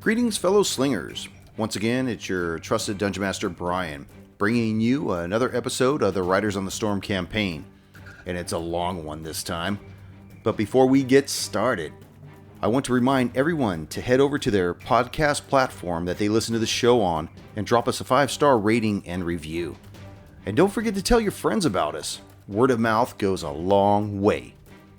Greetings, fellow slingers. Once again, it's your trusted Dungeon Master, Brian, bringing you another episode of the Riders on the Storm campaign. And it's a long one this time. But before we get started, I want to remind everyone to head over to their podcast platform that they listen to the show on and drop us a 5-star rating and review. And don't forget to tell your friends about us. Word of mouth goes a long way.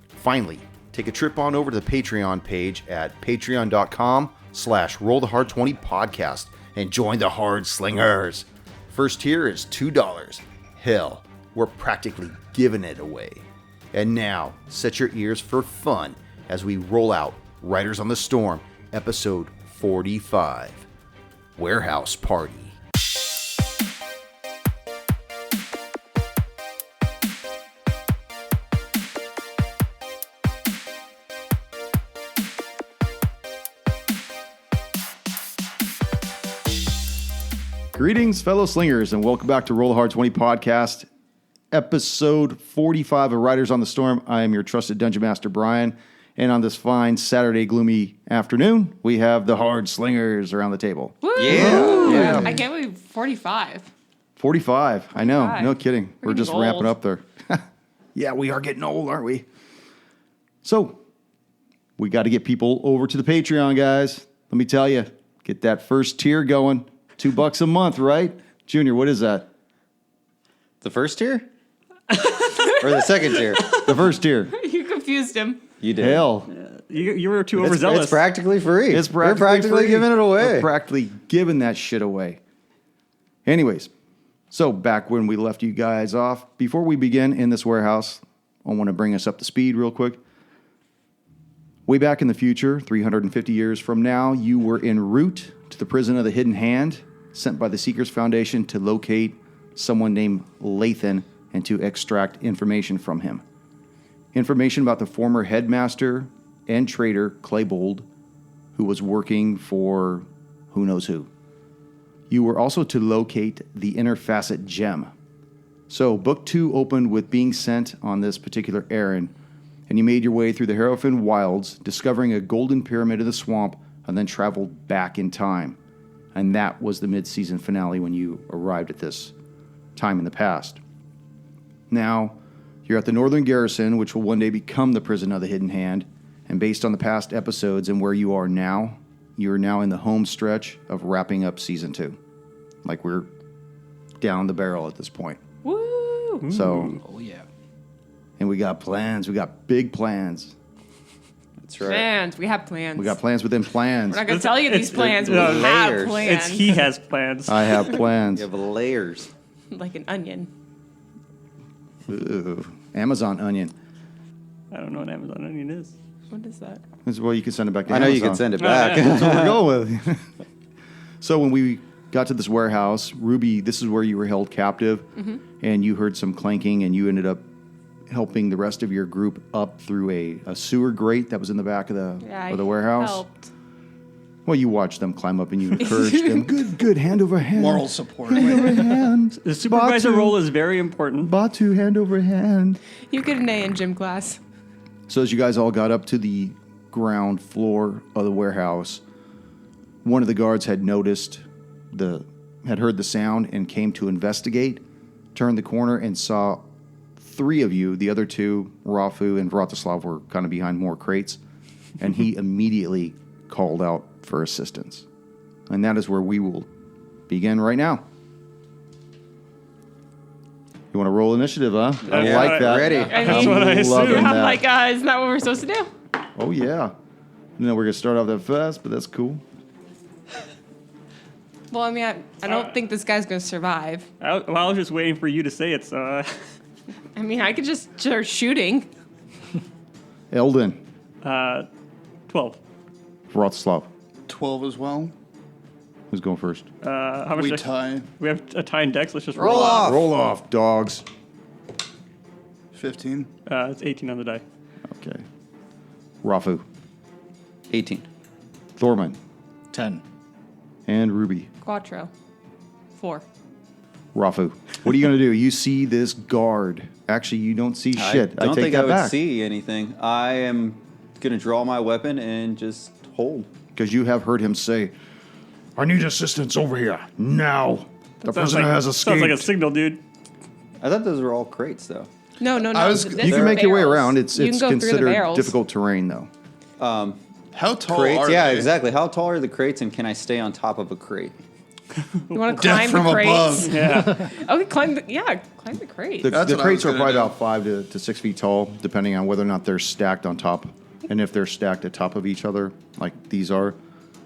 Finally, take a trip on over to the Patreon page at patreon.com/rollthehard20podcast and join the Hard Slingers. First tier is $2. Hell, we're practically giving it away. And now, set your ears for fun as we roll out Riders on the Storm, episode 45, Warehouse Party. Greetings, fellow slingers, and welcome back to Roll the Hard 20 podcast, episode 45 of Riders on the Storm. I am your trusted Dungeon Master, Brian, and on this fine Saturday gloomy afternoon, we have the Hard Slingers around the table. Woo! Yeah. I can't believe 45. 45, I know, 45. no kidding. We're just getting ramping old. up there. Yeah, we are getting old, aren't we? So, we got to get people over to the Patreon, guys. Let me tell you, get that first tier going. $2 a month, right? Junior, what is that? The first tier? Or the second tier? The first tier. You confused him. You did. Hell. You were too overzealous. It's practically free. We're practically giving it away. We're practically giving that shit away. Anyways, so back when we left you guys off, before we begin in this warehouse, I want to bring us up to speed real quick. Way back in the future, 350 years from now, you were en route to the prison of the Hidden Hand, sent by the Seekers Foundation to locate someone named Lathan and to extract information from him. Information about the former headmaster and traitor, Claybold, who was working for who knows who. You were also to locate the Inner Facet Gem. So, Book 2 opened with being sent on this particular errand, and you made your way through the Harrowfin Wilds, discovering a golden pyramid in the swamp, and then traveled back in time. And that was the mid-season finale when you arrived at this time in the past. Now, you're at the Northern Garrison, which will one day become the prison of the Hidden Hand. And based on the past episodes and where you are now in the home stretch of wrapping up Season 2. Like, we're down the barrel at this point. Woo! So, Oh, yeah. and we got plans. We got big plans. That's right. Plans. We have plans. We got plans within plans. We're not going to tell you these plans, but we layers. have plans. He has plans. I have plans. You have layers. Like an onion. Ooh, Amazon onion. I don't know what Amazon Onion is. What is that? This is where you can send it back to I know Amazon. you can send it back. That's what we're going with. So when we got to this warehouse, Ruby, this is where you were held captive, and you heard some clanking, and you ended up helping the rest of your group up through a sewer grate that was in the back of the warehouse. Helped. Well, you watched them climb up, and you encouraged them. Good, hand over hand. Moral support. Hand over hand. The supervisor Batu. role is very important. Batu, hand over hand. You get an A in gym class. So as you guys all got up to the ground floor of the warehouse, one of the guards had heard the sound and came to investigate, turned the corner and saw 3 of you. The other 2, Rafu and Vratislav, were kind of behind more crates, and he immediately called out for assistance. And that is where we will begin right now. You want to roll initiative, huh? I Yeah, like that. ready. I That's mean, what I assumed. loving I'm that. like, isn't that what we're supposed to do? Oh, yeah. No, we're going to start off that fast, but that's cool. Well, I mean, I don't think this guy's going to survive. I was just waiting for you to say it, so... I mean, I could just start shooting. Eldon, 12. Vratislav, 12 as well. who's going first? How much? We tie. We have a tie in decks. Let's just Roll off. Roll off, dogs. 15. It's 18 on the die. Okay. Rafu, 18. Thorman, 10. and Ruby. Quattro. 4. Rafu, what are you going to do? You see this guard. Actually, you don't see shit. I don't take think that I would back. see anything. I am going to draw my weapon and just hold. because you have heard him say, "I need assistance over here now. The prisoner has escaped." Sounds like a signal, dude. I thought those were all crates, though. No. You You can make your way around. It's You can go through the considered barrels. difficult terrain, though. How tall Crates? are Yeah, they? exactly. How tall are the crates, and can I stay on top of a crate? You want to Death climb from the crates? above. Yeah. Okay, climb the crate. The, That's the what I crates was are gonna probably do. about 5 to 6 feet tall, depending on whether or not they're stacked on top. And if they're stacked atop of each other, like these are,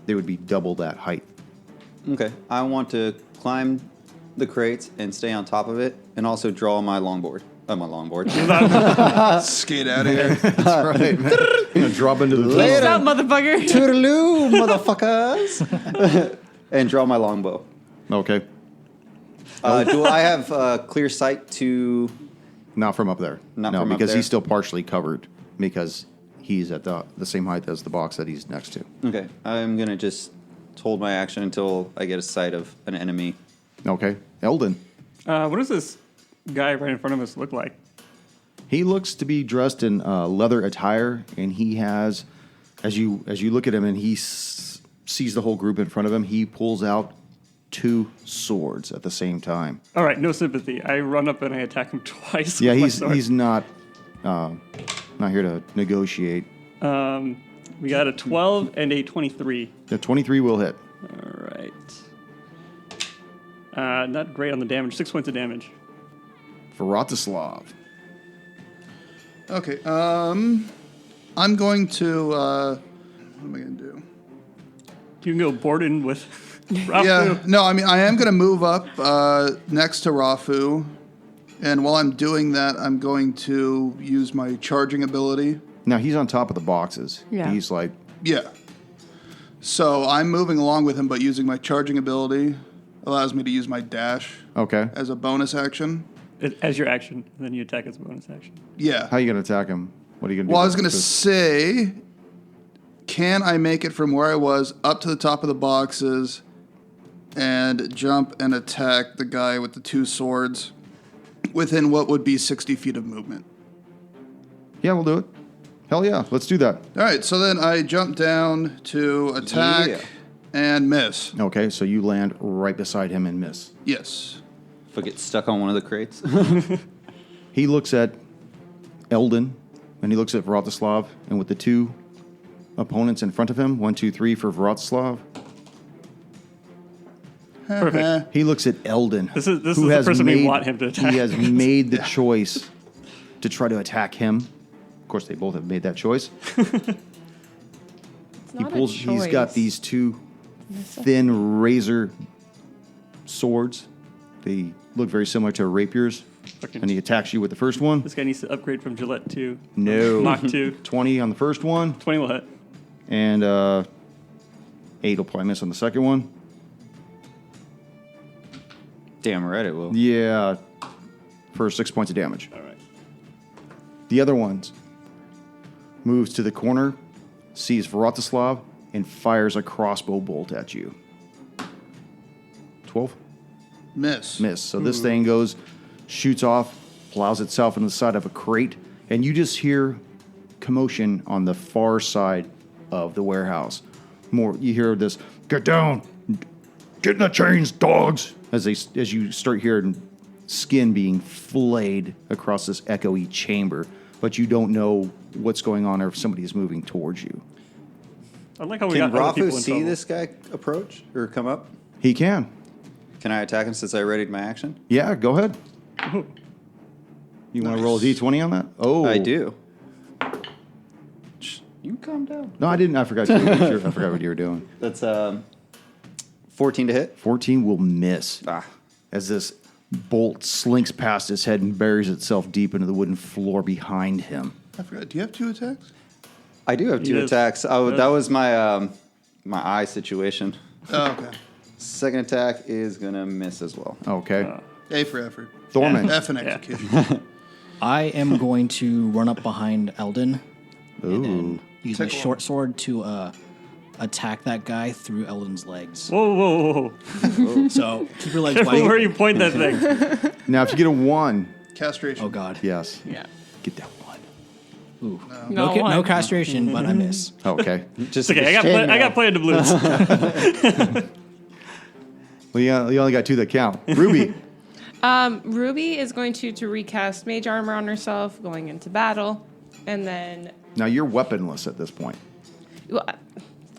they would be double that height. Okay. I want to climb the crates and stay on top of it, and also draw my longboard. My longboard. Skate out of here. That's right. Man. You know, drop into the Later. What's up, motherfucker? Toodaloo, motherfuckers! And draw my longbow. Okay. Do I have clear sight to... Not from up there. Not no, from up because there? he's still partially covered because he's at the same height as the box that he's next to. Okay. I'm going to just hold my action until I get a sight of an enemy. Okay. Eldon. What does this guy right in front of us look like? He looks to be dressed in leather attire, and he has, as you look at him and he sees the whole group in front of him, he pulls out 2 swords at the same time. All right, no sympathy. I run up and I attack him twice. Yeah, with my he's sword. not here to negotiate. We got a 12 and a 23. The 23 will hit. All right. Not great on the damage. 6 points of damage. For Vratislav. Okay. I'm going to. What am I going to do? You can go Borden with Yeah. Rafu. No, I mean, I am going to move up next to Rafu. And while I'm doing that, I'm going to use my charging ability. Now he's on top of the boxes. Yeah. He's like, Yeah. So I'm moving along with him, but using my charging ability allows me to use my dash okay. as a bonus action. As your action, and then you attack as a bonus action. Yeah. How are you going to attack him? What are you going to do? Well, I was going to say, can I make it from where I was up to the top of the boxes and jump and attack the guy with the 2 swords within what would be 60 feet of movement? Yeah, we'll do it. Hell yeah, let's do that. All right, so then I jump down to attack Yeah. and miss. Okay, so you land right beside him and miss. Yes. If I get stuck on one of the crates. He looks at Eldon, and he looks at Vratislav, and with the 2 opponents in front of him, 1, 2, 3 for Vratislav, Perfect. he looks at Eldon, This is who the has person we made, want him to attack. He has made the choice to try to attack him. Of course, they both have made that choice. It's He not a pulls. He's got choice. these 2 thin razor swords. They look very similar to rapiers. Fucking- And he attacks you with the first one. This guy needs to upgrade from Gillette to No. Mach 2. 20 on the first one, 20 will hit. and 8 will probably miss on the second one. Damn right it will. Yeah, for 6 points of damage. All right. The other ones moves to the corner, sees Vratislav, and fires a crossbow bolt at you. 12? Miss. Miss. So this thing goes, shoots off, plows itself into the side of a crate, and you just hear commotion on the far side of the warehouse. More, you hear this, "Get down! Get in the chains, dogs!" As you start hearing skin being flayed across this echoey chamber, but you don't know what's going on or if somebody is moving towards you. I like how we Can got other Rafu people in see trouble. this guy approach or come up? He can. Can I attack him since I readied my action? Yeah, go ahead. You want to roll a d20 on that? Oh, I do. Shh, you calm down. No, I didn't. I forgot. I forgot what you were doing. That's 14 to hit. 14 will miss Ah. as this bolt slinks past his head and buries itself deep into the wooden floor behind him. I forgot. Do you have 2 attacks? I do have He 2 does. attacks. Oh, that was my my eye situation. Oh, okay. Second attack is gonna miss as well. Okay. A for effort. Thorman. F in Yeah. execution. I am going to run up behind Eldon and Ooh. then use my Take a short sword to attack that guy through Eldon's legs. Whoa, whoa, whoa. So keep your legs Careful where wide. you point that thing. Now, if you get a 1, Castration. Oh God. yes. Yeah. Get that 1. Ooh. No, No one. castration, but I miss. Okay. Just It's okay. I got plenty of doubloons. Well, you only got two that count. Ruby. Ruby is going to recast mage armor on herself going into battle, and then Now you're weaponless at this point. well,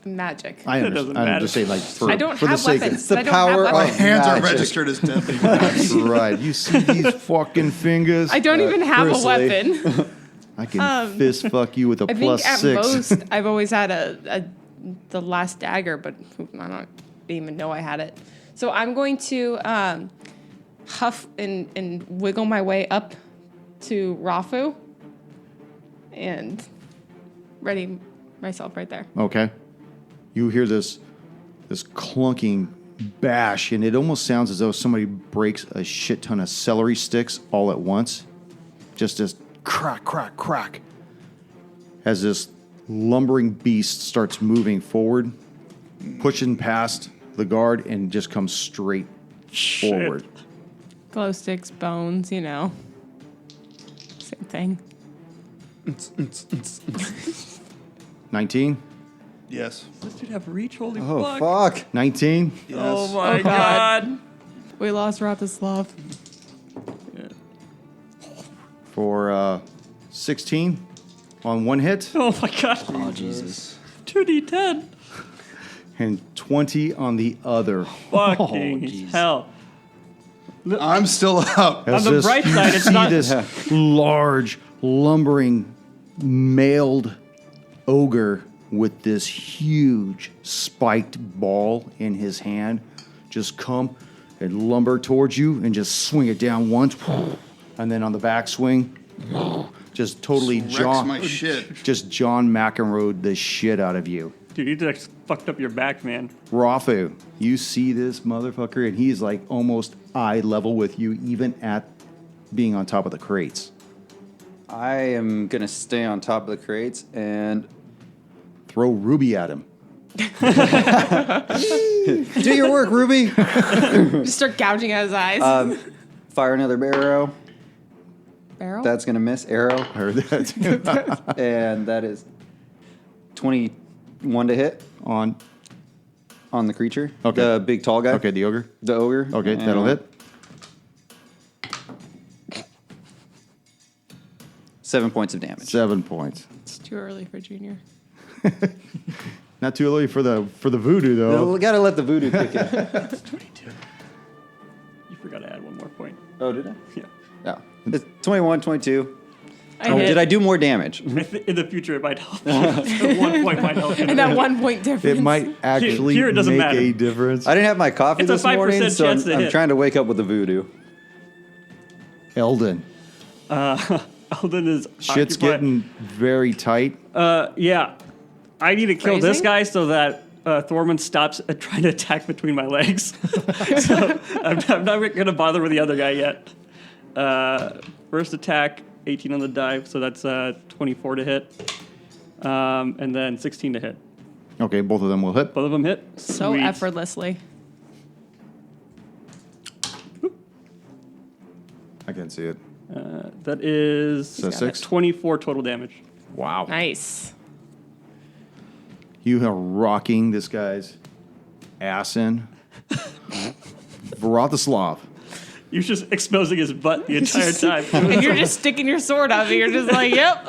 magic. I That doesn't understand. I'm matter. just saying, like, for, I don't for the have sake weapons. the I don't power have of- My weapons. hands are Magic. registered as deadly. That's right. You see these fucking fingers? I don't even have Bruce a Lee. weapon. I can fist fuck you with a I think plus at 6. most I've always had the last dagger, but I don't even know I had it. So I'm going to huff and wiggle my way up to Rafu and ready myself right there. Okay. You hear this clunking bash, and it almost sounds as though somebody breaks a shit ton of celery sticks all at once. Just this crack, crack, crack. As this lumbering beast starts moving forward, pushing past the guard, and just comes straight forward. Glow sticks, bones, you know. Same thing. 19? Yes. This dude have reach. Holy Oh, fuck. fuck. 19? Yes. Oh my God. god. We lost Ratislav. For 16 on one hit, Oh my god. Oh, Jesus. 2d10. and 20 on the other. Fucking jeez. hell. I'm still up. As On the bright you side, it's see not- this large, lumbering, mailed ogre with this huge spiked ball in his hand just come and lumber towards you and just swing it down once, and then on the backswing, just totally Wrecks John my shit. McEnroe the shit out of you. Dude, you just fucked up your back, man. Rafu, you see this motherfucker, and he's like almost eye level with you, even at being on top of the crates. I am going to stay on top of the crates and Throw Ruby at him. do your work, Ruby. Just start gouging at his eyes. Fire another arrow. Barrel? That's going to miss. Arrow. I heard that too. And that is 21 to hit On. on the creature. Okay. The big tall guy. Okay, the ogre. The ogre. Okay, that'll hit. 7 points of damage. 7 points. It's too early for Junior. Not too early for the voodoo though. We gotta let the voodoo kick in. 22. You forgot to add one more point. Oh, did I? Yeah. Yeah. It's 21, 22. I Oh, hit. did I do more damage? In the future, it might help. You. 1 point might help. And that 1 point difference. It might actually Here it doesn't make matter. a difference. I didn't have my coffee It's a this 5% morning, so chance to I'm hit. trying to wake up with the voodoo. Eldon, Alden is shit's occupied. getting very tight. Yeah. I need to kill this Phrasing? guy so that Thorman stops trying to attack between my legs. So I'm not going to bother with the other guy yet. First attack, 18 on the die, so that's 24 to hit. And then 16 to hit. Okay, both of them will hit. Both of them hit. so Sweet. effortlessly. I can see it. That is So 6. 24 total damage. Wow. Nice. You are rocking this guy's ass in. Vratislav. You're just exposing his butt the entire time. And you're just sticking your sword up and you're just like, yep,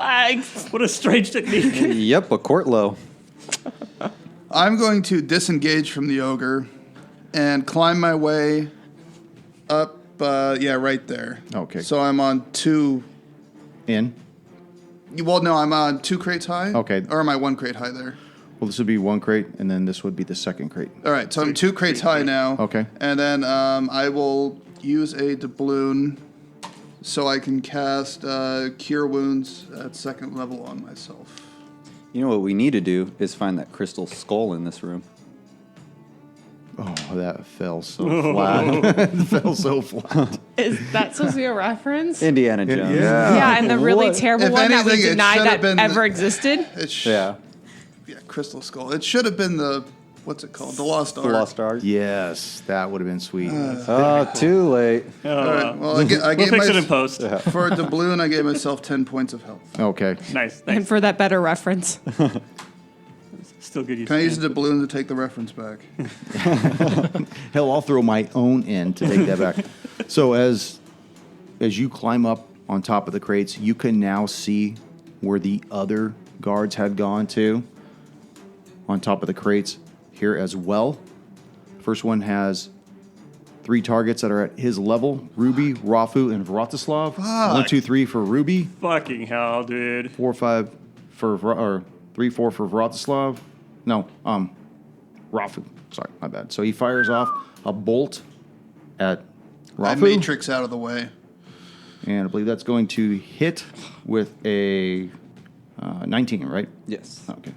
What a strange technique. Yep, a court low. I'm going to disengage from the ogre and climb my way up. Right there. Okay. So I'm on 2. In. Well, no, I'm on 2 crates high. Okay. Or am I 1 crate high there? Well, this would be 1 crate, and then this would be the second crate. All right, so I'm 2 crates high now. Okay. And then I will use a doubloon so I can cast Cure Wounds at 2nd level on myself. You know what we need to do is find that crystal skull in this room. Oh, that fell so flat. It fell so flat. is that supposed to be a reference? Indiana Jones. Yeah, and the really What? terrible If one that we anything, it denied should have that been ever the- existed. It Yeah. Yeah, Crystal Skull. It should have been the what's it called? The Lost Ark. The Lost Ark. Yes, that would have been sweet. Oh, too late. Oh, All right. Well, I we'll gave fix it in post. for a doubloon, I gave myself 10 points of health. Okay. Nice. And Thanks. for that better reference. Still good use. Can I use the doubloon to take the reference back? Hell, I'll throw my own in to take that back. So as you climb up on top of the crates, you can now see where the other guards had gone to. On top of the crates here as well. First one has 3 targets that are at his level: Ruby, Rafu, and Vratislav. 1, 2, 3 for Ruby. Fucking hell, dude. 4, 5 for 3, 4 for Vratislav. No, Rafu. Sorry, my bad. So he fires off a bolt at I Rafu, matrix out of the way. and I believe that's going to hit with a 19, right? Yes. Okay.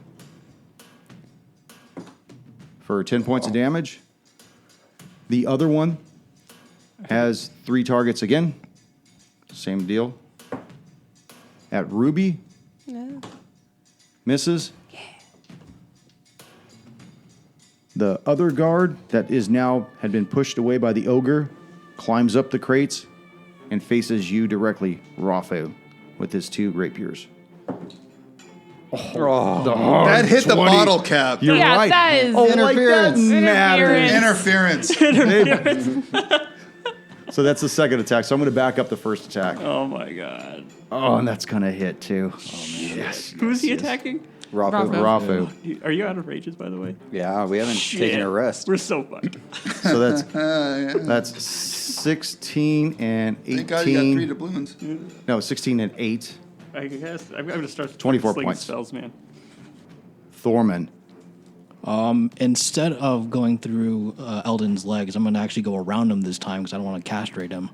For 10 points of damage. The other one has 3 targets again. Same deal. At Ruby. No. Misses. The other guard that is now had been pushed away by the ogre climbs up the crates and faces you directly, Rafu, with his 2 rapiers. That hit the 20. bottle cap. You're Yeah, right. that is interference. interference. Interference. So that's the second attack. So I'm going to back up the first attack. Oh my god. Oh, and that's going to hit too. Oh, man. Yes. Who's he attacking? Rafu. Rafu. Are you out of rages, by the way? Yeah, we haven't taken a rest. We're so fucked. So that's 16 and 18. Thank God you got 3 doubloons. No, 16 and 8. I guess I'm gonna start 24 slinging points. spells, man. Thorman. Instead of going through Eldon's legs, I'm going to actually go around him this time because I don't want to castrate him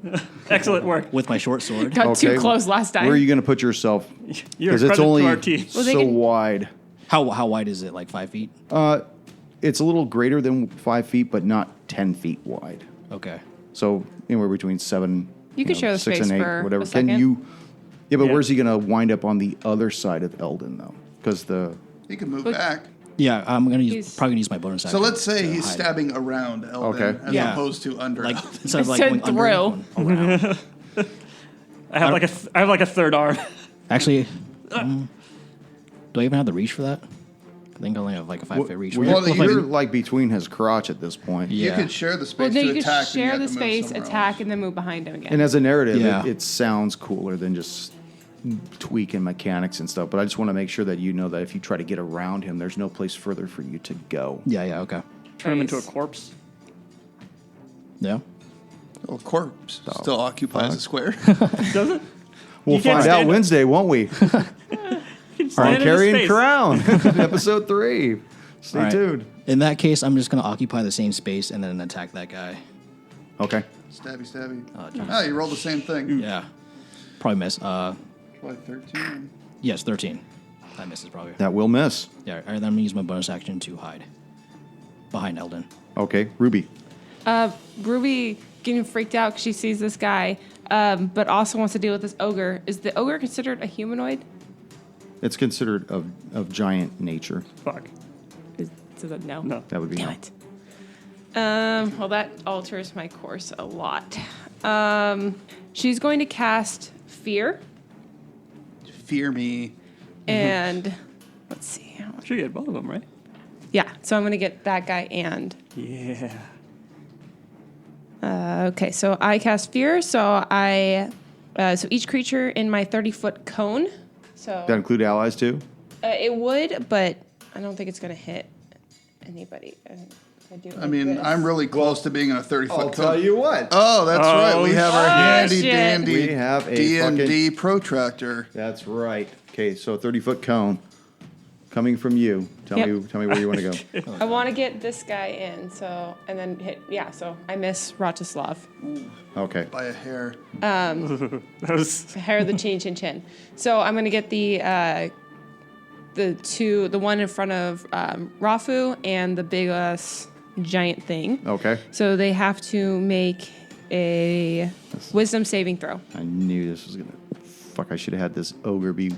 Excellent work. with my short sword. Got too close last time. Where are you going to put yourself? You're a Because it's credit to only our team. Well, they so can- wide. How wide is it? Like 5 feet? It's a little greater than 5 feet, but not 10 feet wide. Okay. So anywhere between 7. You could share the 6 space and 8, for whatever. a second. Can you? Yeah, but Yeah. where's he going to wind up on the other side of Eldon though? Because the He can move But- back. Yeah, I'm going to He's- probably gonna use my bonus action. So let's say to he's hide. stabbing around Eldon Okay. as Yeah. opposed to under. Like Eldon. instead of like said going under, through. going around. I have like a third arm. Actually, do I even have the reach for that? I think I only have like a 5 foot reach. Well, Well, you're you- like between his crotch at this point. You Yeah. could share the space well, no, to you could attack. and you share have the to move space, somewhere attack, else. and then move behind him again. And as a narrative, Yeah. it sounds cooler than just tweaking mechanics and stuff. But I just want to make sure that you know that if you try to get around him, there's no place further for you to go. Yeah, okay. Turn him into a Nice. corpse. Yeah. Well, corpse still occupies a square. Does it? We'll You can't find out stand- Wednesday, won't we? Stand On in his Carrying space. Crown, episode 3. Stay All right. tuned. In that case, I'm just going to occupy the same space and then attack that guy. Okay. Stabby, stabby. geez. Oh, you rolled the same thing. Yeah. Probably miss. Like 13. Yes, 13. That misses probably. That will miss. Yeah, all right, then I'm going to use my bonus action to hide behind Eldon. Okay. Ruby. Ruby getting freaked out because she sees this guy, but also wants to deal with this ogre. Is the ogre considered a humanoid? It's considered of giant nature. Fuck. So that no. No. That would be Damn no. it. Well, that alters my course a lot. She's going to cast Fear, Fear me. and let's see. Sure, you had both of them, right? Yeah, so I'm going to get that guy and. Yeah. Okay, so I cast Fear. So so each creature in my 30-foot cone. So That include allies too? it would, but I don't think it's going to hit anybody. I do. I mean, I'm really close to being in a 30-foot cone. you what. Oh, that's right. We have our Oh, handy shit. dandy We have a D&D protractor. That's right. Okay, so 30-foot cone coming from you. Tell Yep. me where you want to go. I want to get this guy in, so and then hit. Yeah, so I miss Vratislav. Okay. By a hair. That was Hair of the chin chin chin. So I'm gonna get the one in front of Rafu and the big giant thing. Okay. So they have to make a wisdom saving throw. I knew this was gonna. Fuck! I should have had this ogre be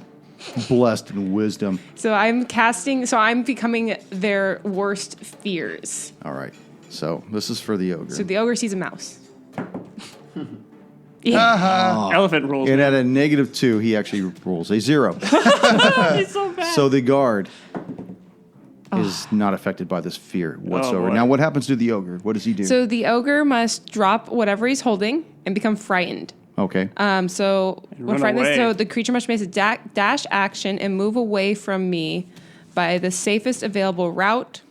blessed in wisdom. So I'm becoming their worst fears. All right. So this is for the ogre. So the ogre sees a mouse. Elephant rules. And at a -2, he actually rolls a 0. It's so bad. So the guard is not affected by this fear whatsoever. boy. Now, what happens to the ogre? What does he do? So the ogre must drop whatever he's holding and become frightened. Okay. So when run frightened, away. so the creature must make a dash action and move away from me by the safest available route,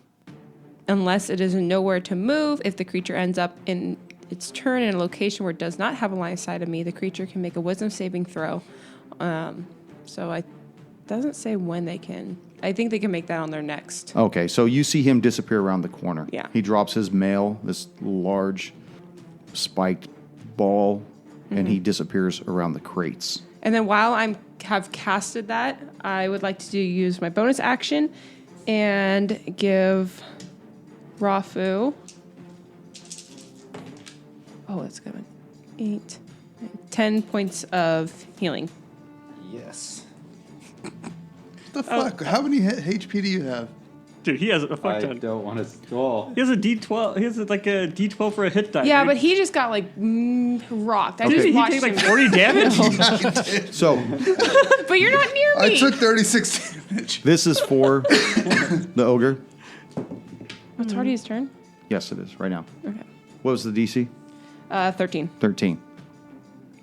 unless it is nowhere to move. If the creature ends up in its turn in a location where it does not have a line of sight of me, the creature can make a wisdom saving throw. So it doesn't say when they can. I think they can make that on their next. Okay, so you see him disappear around the corner. Yeah. He drops his mail, this large spiked ball, and he disappears around the crates. And then while I have casted that, I would like to use my bonus action and give Rafu. Oh, that's good. 8, 10 points of healing. Yes. What the fuck? How many HP do you have? Dude, he has a fuck I ton. don't want to scroll. He has a D12. He has like a D12 for a hit die. Yeah, dude. but he just got like rocked. I Did just he watched take like him. 40 damage? So But you're not near me. I took 36 damage. this is for the ogre. It's already his turn. Yes, it is, right now. Okay. What was the DC? 13. 13.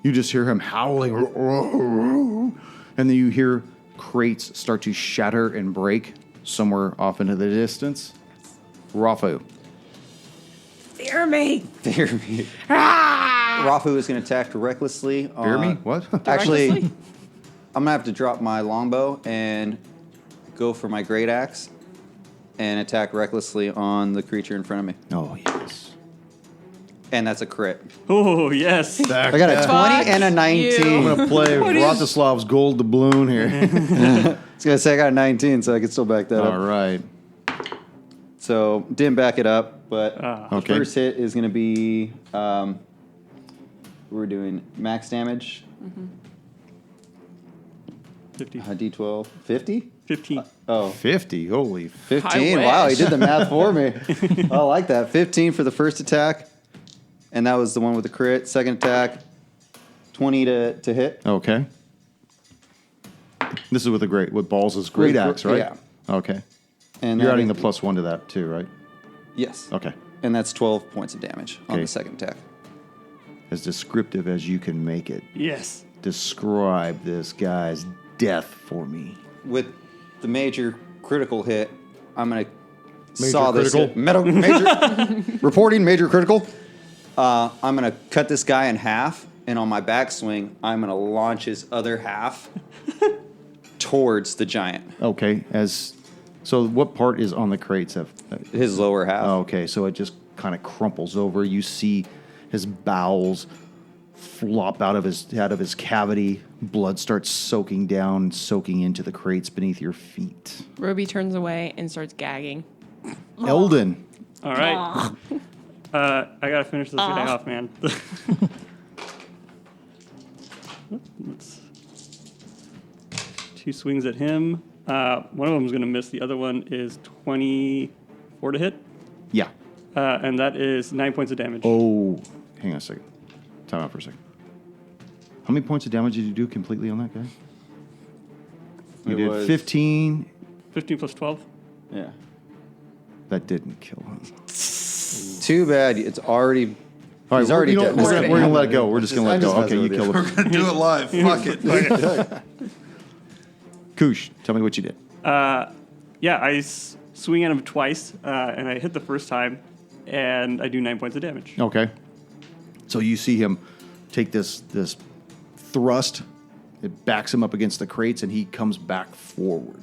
You just hear him howling, and then you hear crates start to shatter and break somewhere off into the distance. Rafu. Fear me. Fear me. Ah! Rafu is going to attack recklessly. Hear me? What? Actually, Recklessly? I'm going to have to drop my longbow and go for my great axe and attack recklessly on the creature in front of me. Oh, yes. And that's a crit. Oh, yes. I got a 20 and a 19. I'm going to play Vratislav's gold doubloon here. I was going to say I got a 19, so I can still back that All up. right. So didn't back it up, but the Okay. first hit is going to be, we're doing max damage, 50. D12, 50? 15. Oh, 50. Holy. 15. I Wow, he wish. did the math for me. I like that. 15 for the first attack, and that was the one with the crit. Second attack, 20 to hit. Okay. This is with Balls' great With- axe, right? yeah. Okay. And You're that adding is- the +1 to that too, right? Yes. Okay. And that's 12 points of damage on Okay. the second attack. As descriptive as you can make it. Yes. Describe this guy's death for me. With the major critical hit, I'm going to Major saw this critical? hit. Major reporting major critical. I'm going to cut this guy in half, and on my backswing, I'm going to launch his other half towards the giant. Okay. So what part is on the crates? His lower half. Okay, so it just kind of crumples over. You see his bowels flop out of his cavity. Blood starts soaking into the crates beneath your feet. Ruby turns away and starts gagging. Eldon. All right. I got to finish this guy off, man. Let's 2 swings at him. One of them is going to miss. The other one is 24 to hit. Yeah. And that is 9 points of damage. Oh, hang on a second. Time out for a second. How many points of damage did you do completely on that guy? You It did was- 15. 15 plus 12. Yeah. That didn't kill him. Too bad. It's already. All right, He's already you know, dead. we're gonna let it go. We're just gonna let it go. I'm Okay, you just killed We're him. gonna do it live. Fuck it. Koosh, tell me what you did. Yeah, I swing at him twice, and I hit the first time, and I do 9 points of damage. Okay. So you see him take this thrust. It backs him up against the crates, and he comes back forward,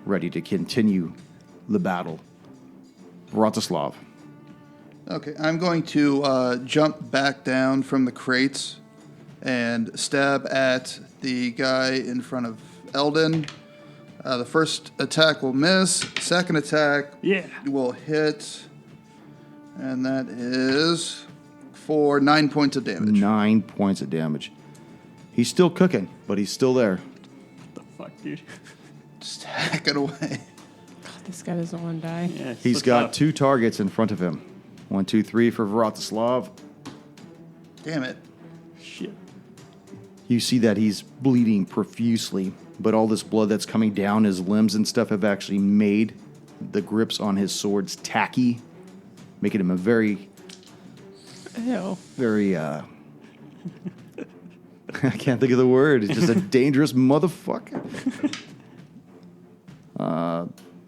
ready to continue the battle. Vratislav. Okay, I'm going to jump back down from the crates and stab at the guy in front of Eldon. The first attack will miss. Second attack Yeah. will hit. And that is for 9 points of damage. 9 points of damage. He's still cooking, but he's still there. dude. Just hack it away. God, this guy doesn't want to die. Yeah, it's He's so got tough. 2 targets in front of him. 1, 2, 3 for Vratislav. Damn it. Shit. You see that he's bleeding profusely, but all this blood that's coming down his limbs and stuff have actually made the grips on his swords tacky, making him a very, Ew. very, I can't think of the word. It's just a dangerous motherfucker.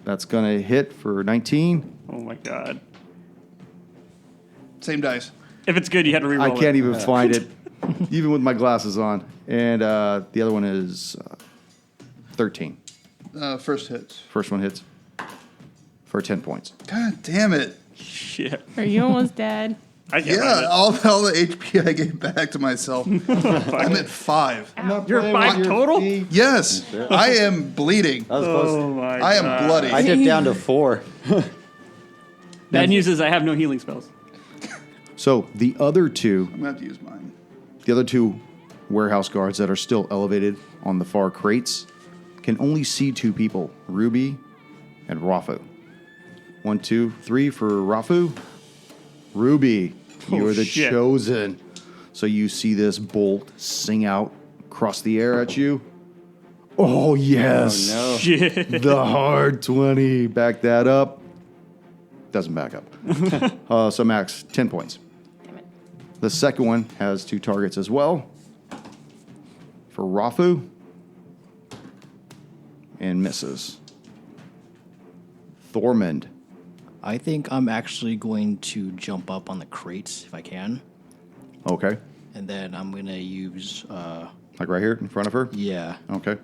That's going to hit for 19. Oh my god. Same dice. If it's good, you had to reroll I can't it. even find it, even with my glasses on. And the other one is 13. First hits. First one hits for 10 points. God damn it. Shit. Are you almost dead? I can't Yeah, find all the HP I gave back to myself. I'm at 5. it. You're 5 total? Yes, I am bleeding. That was close. Oh my I am god. bloody. I dipped down to 4. Bad news is I have no healing spells. So the other two I'm going to have to use mine. warehouse guards that are still elevated on the far crates can only see 2 people, Ruby and Rafu. 1, 2, 3 for Rafu. Ruby, you Oh, are the shit. chosen. So you see this bolt sing out across the air at you. Oh, yes. Oh, no. Shit. The hard 20. Back that up. Doesn't back up. So max 10 points. Damn it. The second one has 2 targets as well. For Rafu. And misses. Thormund. I think I'm actually going to jump up on the crates if I can, Okay. and then I'm gonna use Like right here in front of her? yeah, Okay.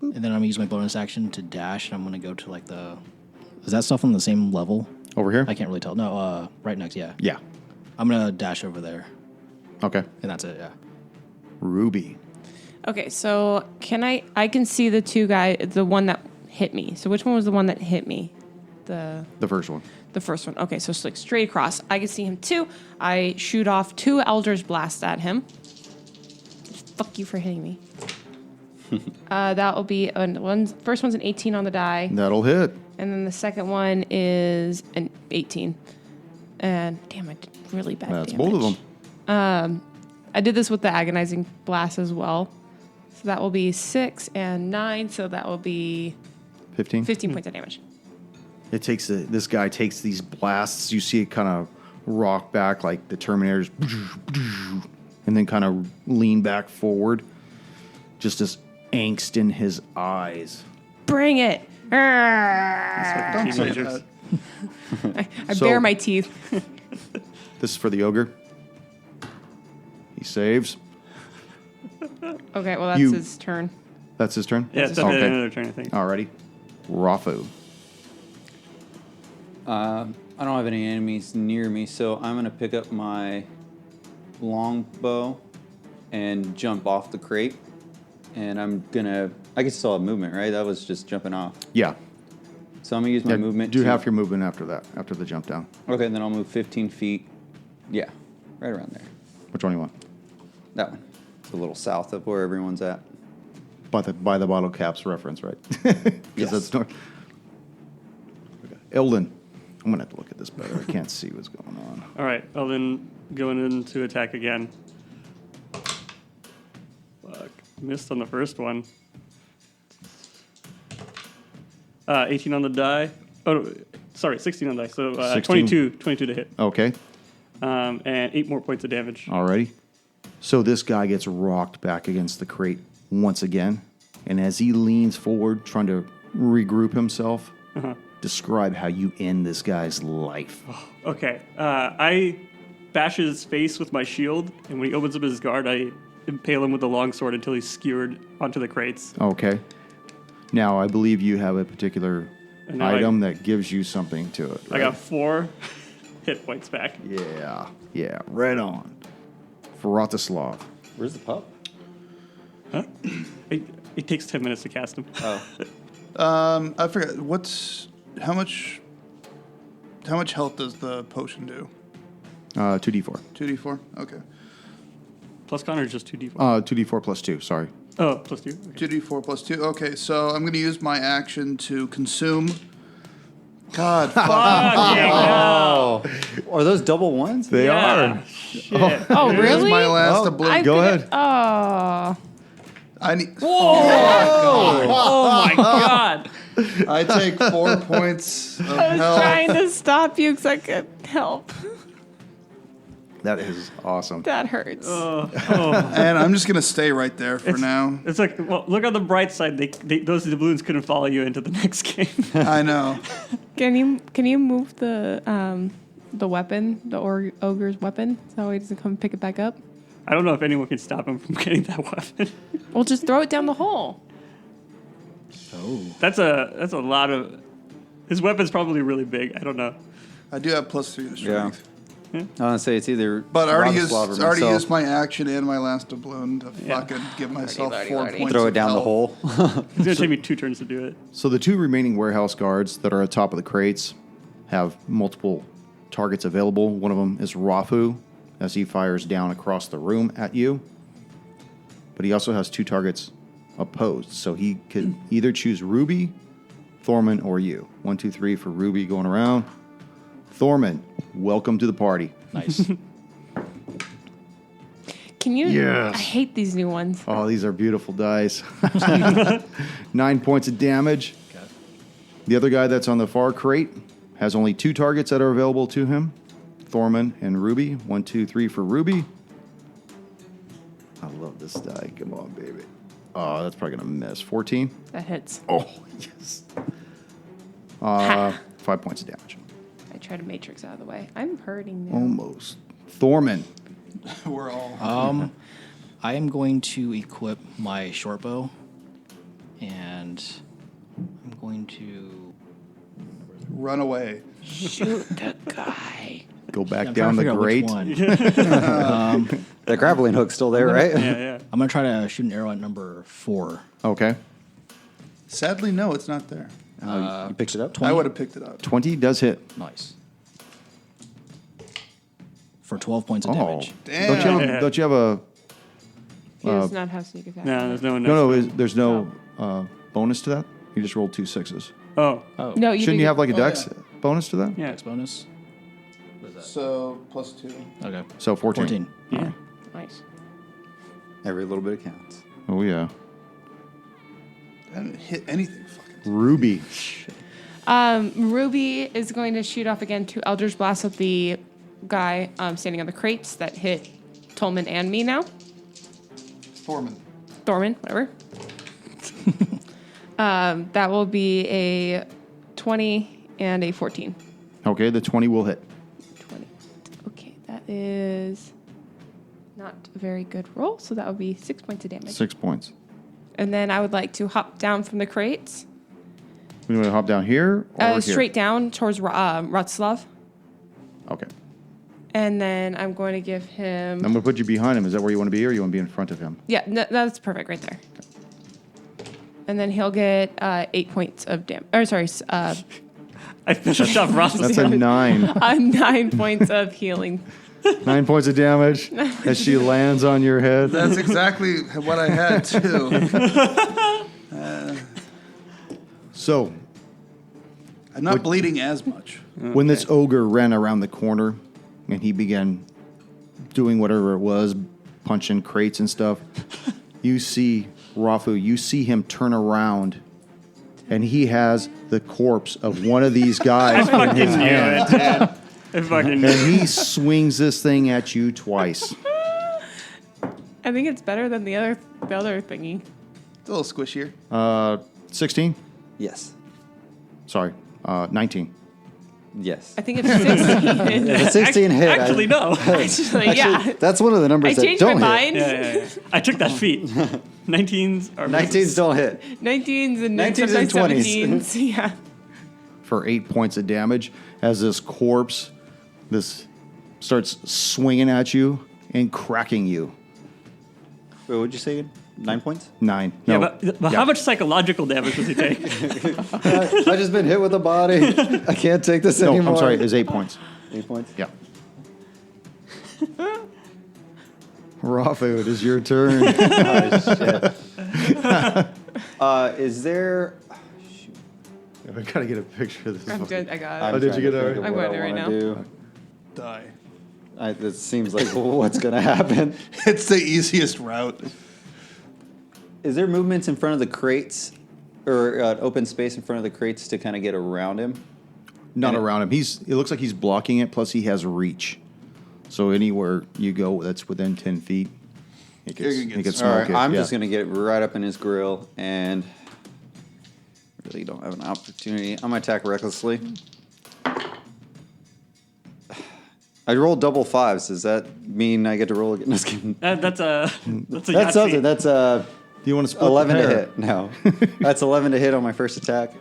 and then I'm gonna use my bonus action to dash, and I'm gonna go to like the. Is that stuff on the same level? Over here? I can't really tell. No, right next. Yeah, Yeah. I'm gonna dash over there, Okay. and that's it. Yeah. Ruby. Okay, so I can see the 2 the one that hit me. So which one was the one that hit me? The first one. The first one. Okay, so it's like straight across. I can see him too. I shoot off 2 Eldritch Blasts at him. Fuck you for hitting me. That will be first one's an 18 on the die, That'll hit. and then the second one is an 18. And damn, I did really bad That's damage. both of them. I did this with the agonizing blast as well. So that will be 6 and 9. So that will be 15. 15 points of damage. It takes this guy takes these blasts. You see it kind of rock back like the Terminators, and then kind of lean back forward. Just this angst in his eyes. Bring it. Don't say Teenagers. that. I So- bare my teeth. This is for the ogre. He saves. Okay, well, that's You- his turn. That's his turn? Yeah, it's Okay. another turn, I think. Alrighty. Rafu. I don't have any enemies near me, so I'm going to pick up my longbow and jump off the crate. And I'm going to... I can still have movement, right? That was just jumping off. Yeah. So I'm going to use my Yeah, movement. do to- half your movement after that, after the jump down. Okay, then I'll move 15 feet. Yeah, right around there. Which one do you want? That one. It's a little south of where everyone's at. By the bottle caps reference, right? Because Yes. that's north. Okay. Eldon. I'm going to have to look at this better. I can't see what's going on. All right, Eldon going in to attack again. Fuck. Missed on the first one. 18 on the die. Oh, no, sorry, 16 on the die. So 16. 22 to hit. Okay. And 8 more points of damage. Alrighty. So this guy gets rocked back against the crate once again. And as he leans forward, trying to regroup himself, describe how you end this guy's life. Okay. I bash his face with my shield, and when he opens up his guard, I impale him with a long sword until he's skewered onto the crates. Okay. Now, I believe you have a particular And now item that gives you something to it. I Right? got 4 hit points back. Yeah, right on. Vratislav. Where's the pup? Huh? It takes 10 minutes to cast him. I forgot. How much health does the potion do? 2d4. 2d4? Okay. Plus Connor is just 2d4. 2d4 plus 2, sorry. Oh, plus 2. Okay. 2d4 plus 2. Okay, so I'm going to use my action to consume. God, fuck. Oh, are those double ones? They Yeah. are. Shit. Oh, Here's really? my last Oh, oblivion. Go ahead. Oh. I need. Oh my god. I take 4 points of I was health. trying to stop you because I could help. That is awesome. That hurts. And I'm just going to stay right there for now. It's like, well, look on the bright side. Those doubloons couldn't follow you into the next game. I know. Can you move the weapon, the ogre's weapon, so he doesn't come pick it back up? I don't know if anyone can stop him from getting that weapon. We'll just throw it down the hole. Oh. That's a lot of. His weapon's probably really big. I don't know. I do have plus 3 to strength. I want to say it's either. But I already Robislav or already myself. used my action and my last doubloon to fucking give myself Lordy, 4 lordy. points. Throw of it down the health. hole. It's gonna take me 2 turns to do it. So the 2 remaining warehouse guards that are atop of the crates have multiple targets available. One of them is Rafu, as he fires down across the room at you. But he also has 2 targets opposed, so he could either choose Ruby, Thorman, or you. 1, 2, 3 for Ruby going around. Thorman, welcome to the party. Nice. Can you? Yes. I hate these new ones. Oh, these are beautiful dice. 9 points of damage. The other guy that's on the far crate has only 2 targets that are available to him. Thorman and Ruby. 1, 2, 3 for Ruby. I love this die. Come on, baby. Oh, that's probably going to miss. 14. That hits. Oh, yes. 5 points of damage. I try to matrix out of the way. I'm hurting now. Almost. Thorman. We're all. I am going to equip my short bow, and I'm going to. Run away. Shoot the guy. Go back I'm down trying the to figure out grate. which one. The grappling hook's still there, right? Yeah, yeah. I'm going to try to shoot an arrow at number 4. Okay. Sadly, no, it's not there. You picked it up? I would have picked it up. 20 does hit. Nice. For 12 points of Oh. damage. Damn. Don't you have a... He does not have sneak attack. No, there's no one. No, next to him. there's no bonus to that? You just rolled 2 6s. Oh, No, you Shouldn't you have like a Oh, dex yeah. bonus to that? yeah. Dex bonus. So, plus 2. Okay. So 14. 14. Yeah. Nice. Every little bit counts. Oh, yeah. I didn't hit anything. Fucking. Ruby. Ruby is going to shoot off again 2 Eldritch Blasts at the guy standing on the crates that hit Tolman and me now. Thorman. Thorman, whatever. That will be a 20 and a 14. Okay, the 20 will hit. 20. Okay, that is not a very good roll, so that would be 6 points of damage. 6 points. And then I would like to hop down from the crates, We want to hop down here or here? straight down towards Rotslav. Okay. And then I'm going to give him... I'm going to put you behind him. Is that where you want to be, or you want to be in front of him? Yeah, no, that's perfect right there. And then he'll get 8 points of damage. Or sorry, I finished off Ross. That's a 9. 9 points of healing. 9 points of damage as she lands on your head. That's exactly what I had, too. So, I'm not bleeding as much. when this ogre ran around the corner and he began doing whatever it was, punching crates and stuff, you see Rafu, you see him turn around and he has the corpse of one of these guys in his hand. I fucking And he swings this thing at you twice. I think it's better than the other thingy. It's a little squishier. 16? Yes. Sorry, 19. Yes. I think it's 16. The 16 hit. Actually, no. Actually, yeah. That's one of the I numbers that changed my don't hit. mind. Yeah. I took that feat. 19s are 19s don't hit. 19s and 19s and sometimes 20s. 17s. Yeah. For 8 points of damage as this corpse starts swinging at you and cracking you. Wait, what'd you say again? 9 points? 9. Yeah, No. but how much psychological damage does he take? I just been hit with a body. I can't take this No, anymore. I'm sorry. It's 8 points. 8 points? Yeah. Rafu, it is your turn. Oh, shit. Is there? I gotta get a picture of this. I'm good. I got I'm it. did trying you to get it think of already? what I'm I going there wanna right now. do. Die. It seems like what's gonna happen. It's the easiest route. Is there movements in front of the crates, or open space in front of the crates to kind of get around him? Not around him. It looks like he's blocking it. Plus, he has reach. So anywhere you go that's within 10 feet, it gets All right, smoke. I'm just gonna get right up in his grill and really don't have an opportunity. I'm gonna attack recklessly. I rolled double fives. Does that mean I get to roll again? Just kidding. That's a That's Yahtzee. something. That's Do you want to split 11 the to pair? hit. No, that's 11 to hit on my first attack.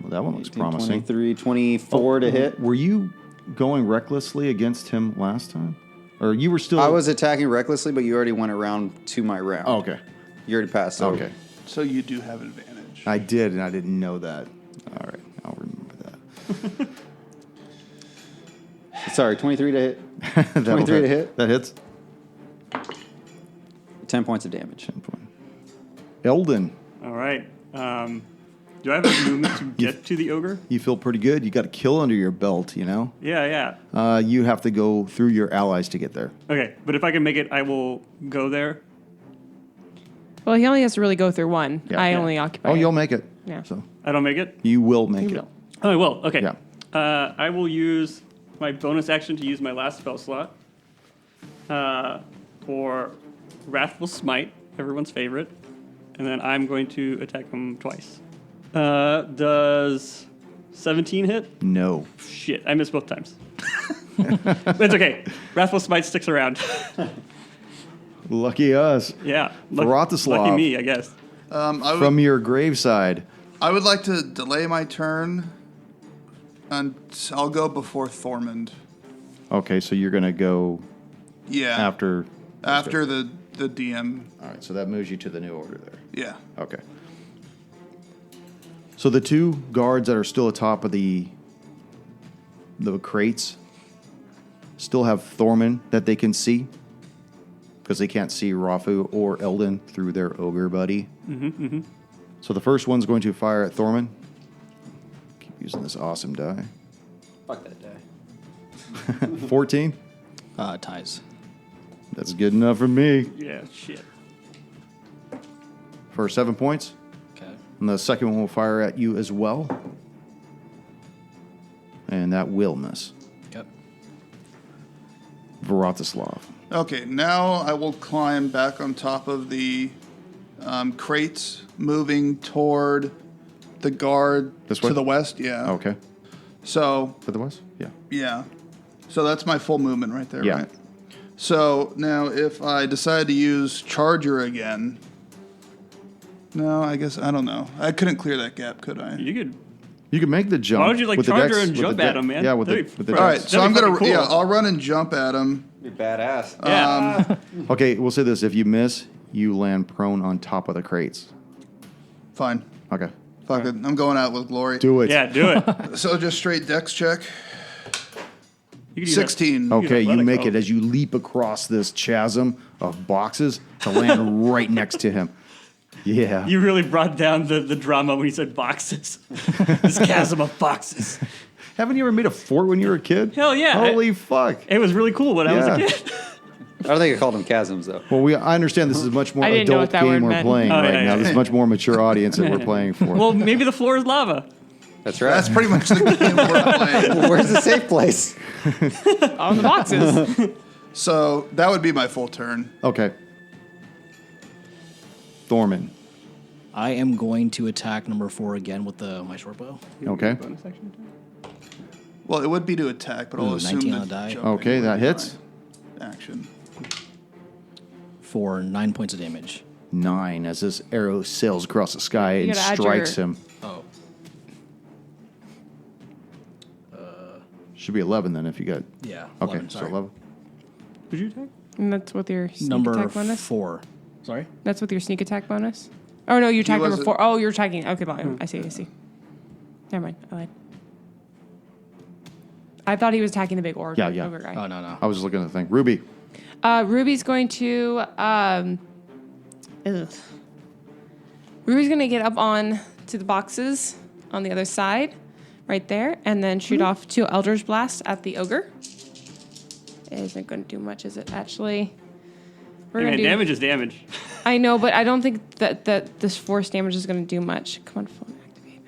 Well, that one looks 18, promising. 23, 24 to hit. Were you going recklessly against him last time? Or you were still... I was attacking recklessly, but you already went around to my round. Oh, okay. You already passed. So Okay. So you do have advantage. I did, and I didn't know that. All right. I'll remember that. Sorry, 23 to hit. That'll 23 to hit. That hits. 10 points of damage. 10 point. Eldon, All right. Do I have a movement to get to the ogre? you feel pretty good. You got a kill under your belt, you know? Yeah, yeah. You have to go through your allies to get there. Okay, but if I can make it, I will go there. Well, he only has to really go through one. Yeah. I Yeah. only occupy. Oh, it. you'll make it. Yeah. So I don't make it. you will make You it. will. Oh, I will. Okay. Yeah. I will use my bonus action to use my last spell slot for Wrathful Smite, everyone's favorite, and then I'm going to attack him twice. Does 17 hit? No. Shit, I missed both times. But it's okay. Wrathful Smite sticks around. Lucky us. Yeah. Vratislav. Lucky me, I guess. From your graveside. I would like to delay my turn, and I'll go before Thormund. Okay, so you're going to go Yeah. after... After the DM. All right, so that moves you to the new order there. Yeah. Okay. So the two guards that are still atop of the crates still have Thorman that they can see because they can't see Rafu or Eldon through their ogre buddy. So the first one's going to fire at Thorman. Keep using this awesome die. Fuck that die. 14. Ties. That's good enough for me. Yeah, shit. For 7 points. Okay. And the second one will fire at you as well. And that will miss. Yep. Vratislav. Okay, now I will climb back on top of the crates, moving toward the guard This way? to the west. Yeah. Okay. So, For the west? Yeah. yeah. So that's my full movement right there, Yeah. right? So now if I decide to use Charger again, no, I guess, I don't know. I couldn't clear that gap, could I? You could. You can make the jump. Why don't you, like, with the charge her dex- and with jump the at him, man? Yeah, with That'd the, be with the fr- All dex. right, so That'd I'm be going to, fucking cool. yeah, I'll run and jump at him. You're badass. Yeah. Okay, we'll say this. If you miss, you land prone on top of the crates. Fine. Okay. Fuck it. I'm going out with glory. Do it. Yeah, do it. So just straight dex check. You could use that. 16. Okay, you athletic. make Oh. it as you leap across this chasm of boxes to land right next to him. Yeah. You really brought down the drama when you said boxes. This chasm of boxes. Haven't you ever made a fort when you were a kid? Hell yeah. Holy fuck. It was really cool when I was a Yeah. kid. I don't think I called them chasms, though. Well, I understand this is a much more I didn't know adult what that game word we're meant. playing Oh, right yeah, now. yeah. This is a much more mature audience that we're playing for. Well, maybe the floor is lava. That's right. That's pretty much the game we're playing. Where's the safe place? On the boxes. So that would be my full turn. Okay. Thorman. I am going to attack number 4 again with my short bow. Okay. Bonus action attack? Well, it would be to attack, but I'll Ooh, assume 19 that on the die. jumping Okay, would that be hits. my action. For 9 points of damage. 9 as this arrow sails across the sky and gotta add strikes your- him. Oh. Should be 11 then if you got... Yeah. Okay, 11, so sorry. 11. Did you attack? And that's with your sneak Number attack bonus? 4. Sorry? That's with your sneak attack bonus? Oh, no, you attacked number wasn't- 4. Oh, you're attacking. Okay, I see. Never mind. I lied. I thought he was attacking the big orc. Yeah. Ogre guy. Oh, no. I was looking at the thing. Ruby. Ruby's going to Ruby's going to get up on to the boxes on the other side, right there, and then shoot off 2 Eldritch Blasts at the ogre. It isn't going to do much, is it? Actually, Damage is damage. I know, but I don't think that this force damage is going to do much. Come on, phone activate.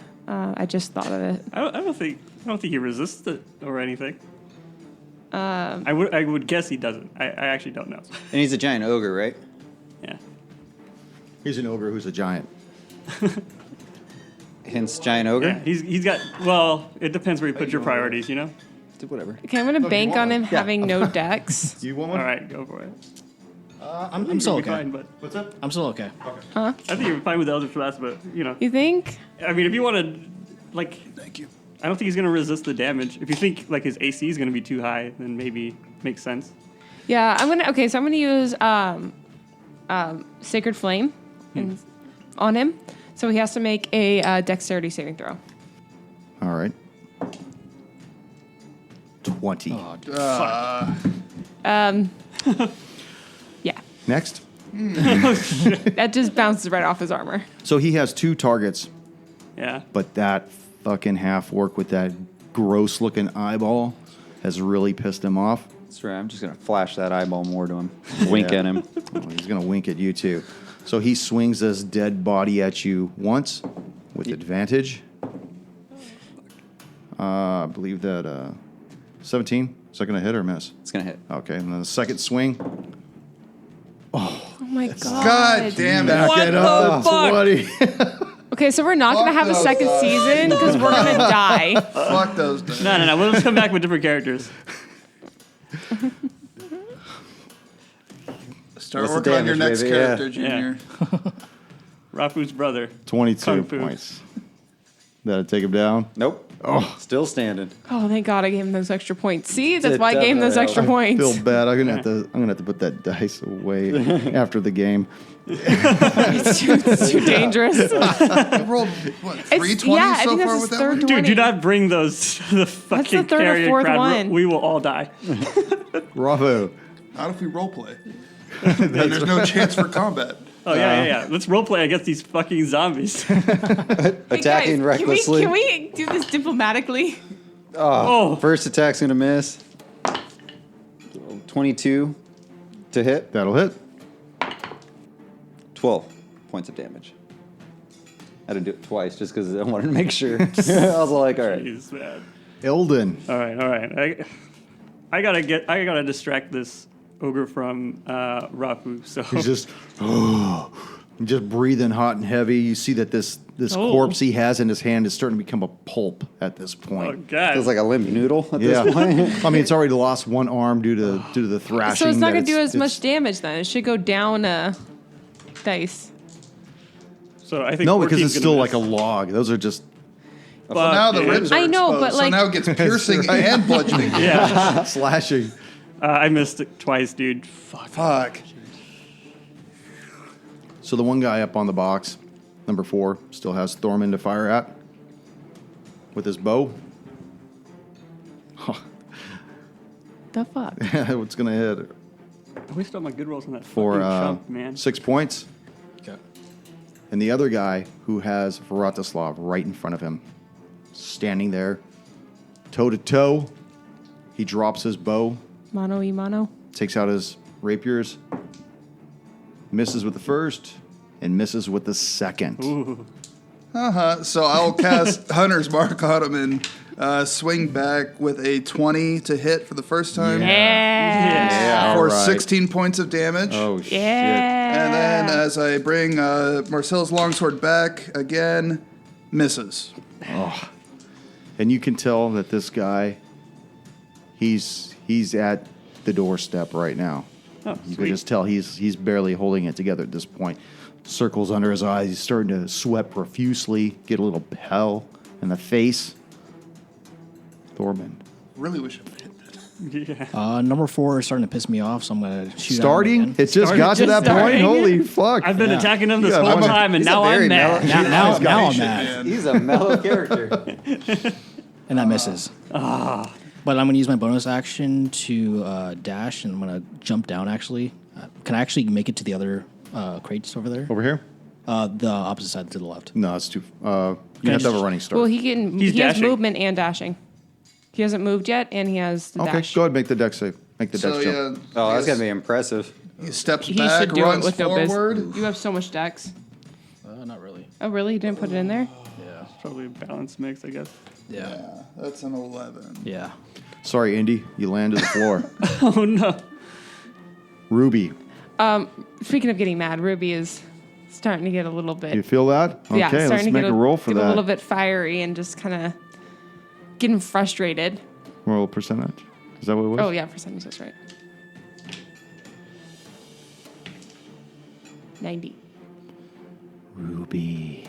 I just thought of it. I don't think he resists it or anything. I would guess he doesn't. I actually don't know. And he's a giant ogre, right? Yeah. He's an ogre who's a giant. Hence giant ogre? Yeah, he's got. Well, it depends where you put your priorities, you know. Whatever. Okay, I'm going to bank on him having no dex. Do you want All one? right, go for it. I'm still You'll be okay. fine, but What's up? I'm still okay. I think you're fine with the Eldritch Blast, but you know. You think? I mean, if you want to, like, Thank you. I don't think he's gonna resist the damage. If you think like his AC is gonna be too high, then maybe makes sense. Yeah, I'm gonna. Okay, so I'm gonna use Sacred Flame on him. So he has to make a Dexterity saving throw. All right. 20. Yeah, Next. that just bounces right off his armor. So he has 2 targets, Yeah. but that fucking half orc with that gross looking eyeball has really pissed him off. That's right. I'm just going to flash that eyeball more to him. Wink Yeah. at him. Oh, he's going to wink at you too. So he swings this dead body at you once with advantage. I believe that 17. Is that going to hit or miss? It's going to hit. Okay, and then the second swing. Oh my god! God damn it. What the fuck? 20. Okay, so we're not gonna Fuck have a those second guys. season because we're gonna die. Fuck those days. No. We'll just come back with different characters. Start What's the working on your damage, next baby? character, Yeah. Junior. Rafu's brother. 22 Kung Fu. points. That'll take him down. Nope. Oh, still standing. Oh, thank God I gave him those extra points. See, that's It why I gave him those extra definitely points. Feel bad. I'm gonna have to put that dice away after the game. It's too dangerous. You rolled, what, 320 yeah, I so think that's far his with that third one? one. Dude, do not bring those to the fucking third or carrion fourth crowd. one. We will all die. Bravo. Not if we roleplay. Then there's no chance for combat. Oh yeah. Let's roleplay against these fucking zombies. Hey, Attacking guys, recklessly. Can we do this diplomatically? Oh. First attack's going to miss. 22 to hit. That'll hit. 12 points of damage. I had to do it twice just because I wanted to make sure. I was like, all right. Jeez, man. Ilden. All right. I gotta distract this ogre from Rafu. So He's just breathing hot and heavy. You see that this Oh. corpse he has in his hand is starting to become a pulp at this oh point. god. Feels like a limp noodle at Yeah, this point. I mean it's already lost one arm due to the thrashing. So it's not that gonna do as much it's- damage then. It should go down dice. So I think No, because Orkeen's it's gonna still miss. like a log. Those are just But Now the ribs are I know, exposed, but, so like- now it gets piercing and bludgeoning. Yeah. slashing. I missed it twice, dude. Fuck. So the one guy up on the box, number 4, still has Thorman to fire at with his bow. The fuck? What's gonna hit I wasted all my good rolls on that for fucking chump, man. 6 points? Okay. And the other guy who has Vratislav right in front of him, standing there, toe to toe. He drops his bow, Mano y mano. takes out his rapiers, misses with the first, and misses with the second. Ooh. So I'll cast Hunter's Mark on him and swing back with a 20 to hit for the first time Yeah. for All right. 16 points of damage. Oh, shit. And then as I bring Marcel's longsword back again, misses. And you can tell that this guy, he's at the doorstep right now. Oh, You can sweet. just tell he's barely holding it together at this point. Circles under his eyes. He's starting to sweat profusely, get a little pale in the face. Thorman. Really wish I hit that. Yeah. Number 4 is starting to piss me off, so I'm gonna shoot at him Starting? again. It just got to Just that point? starting. Holy fuck. I've been attacking him this Yeah, whole I'm a- time, and he's a now very I'm mad. Now I'm Patient mad, man. He's a mellow character. and that misses. But I'm going to use my bonus action to dash, and I'm going to jump down, actually. Can I actually make it to the other crates over there? Over here? The opposite side to the left. No, it's too. You have to have just- a running start. Well, He's he has dashing. movement and dashing. He hasn't moved yet, and he has the okay, dash. go ahead, make the dex save. Make the So dex jump. yeah. Oh, that's he gonna be impressive. He steps He back, should do it runs with no biz. forward. You have so much dex. Not really. Oh, really? You didn't put it in there? Yeah. Probably a balanced mix, I guess. Yeah. Yeah, that's an 11. Yeah. Sorry, Indy, you land to the floor. Oh no. Ruby, Speaking of getting mad, Ruby is starting to get a little bit. you feel that? Okay, yeah, starting let's to make get a roll for get that. a little bit fiery and just kind of getting frustrated. Roll percentage. Is that what it was? Oh yeah, percentage. That's right. 90. Ruby.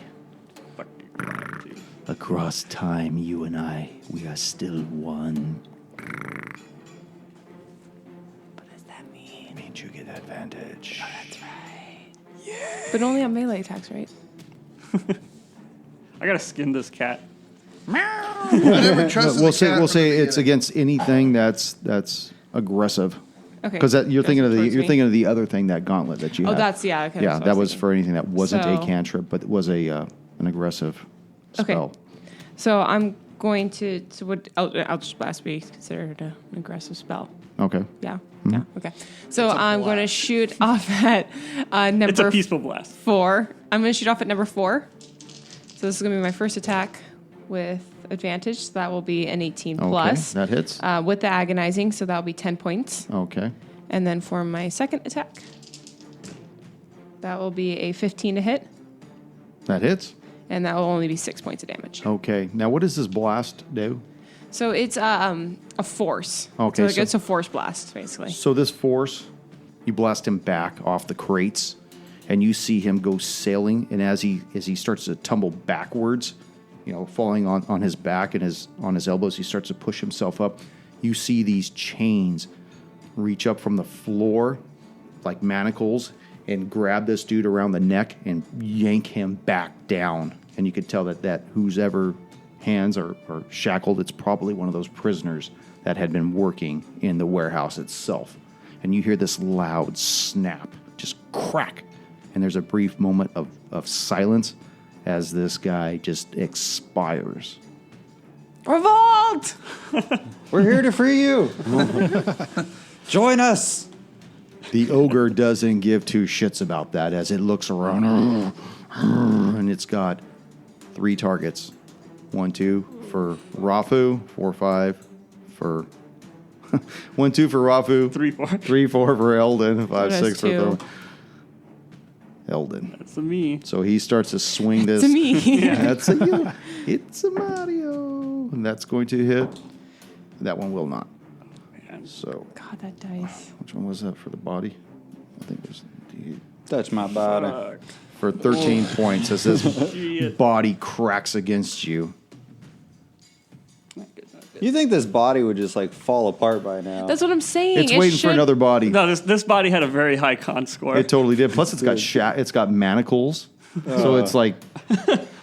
Across time, you and I, we are still one. What does that mean? It means you get advantage. That's right. Yeah. But only on melee attacks, right? I gotta skin this cat. I never trusted We'll the say cat we'll from say the it's beginning. against anything that's aggressive. Okay. Because you're thinking of the Towards you're me. thinking of the other thing, that gauntlet that you Oh, had. that's yeah. Okay, Yeah, that's what I that was thinking. for anything that wasn't a So- cantrip, but was a an aggressive Okay. spell. So I'm going to. So what? Eldritch Blast be considered an aggressive spell? Okay. Yeah. Yeah. Okay. So I'm going to shoot off at number It's a peaceful blast. 4. I'm going to shoot off at number 4. So this is going to be my first attack with advantage. So that will be an 18 Okay. plus. That hits. With the agonizing, so that'll be 10 points. Okay. And then for my second attack, that will be a 15 to hit, That hits. and that will only be 6 points of damage. Okay. Now what does this blast do? So it's a force. Okay, So so- it's a force blast, basically. So this force, you blast him back off the crates, and you see him go sailing. And as he starts to tumble backwards, falling on his back and on his elbows, he starts to push himself up. You see these chains reach up from the floor like manacles and grab this dude around the neck and yank him back down. And you could tell that whose ever hands are shackled, it's probably one of those prisoners that had been working in the warehouse itself. And you hear this loud snap, just crack. And there's a brief moment of silence as this guy just expires. Revolt! We're here to free you. Join us. The ogre doesn't give two shits about that as it looks around. And it's got 3 targets. 1, 2 for Rafu, 4, 5 for 1, 2 for Rafu, 3, 4. 3, 4 for Eldon, 5, That's 6 for 2. Eldon. That's me. So he starts to swing this. To me. That's a you. It's a Mario. And that's going to hit. That one will not. Man. So, God, that dice. which one was that for the body? I think it was Touch my body. Fuck. for 13 points as this Shit. body cracks against you. You think this body would just like fall apart by now? That's what I'm saying. It's It waiting for should- another body. No, this body had a very high con score. It totally did. Plus, it's got manacles, so it's like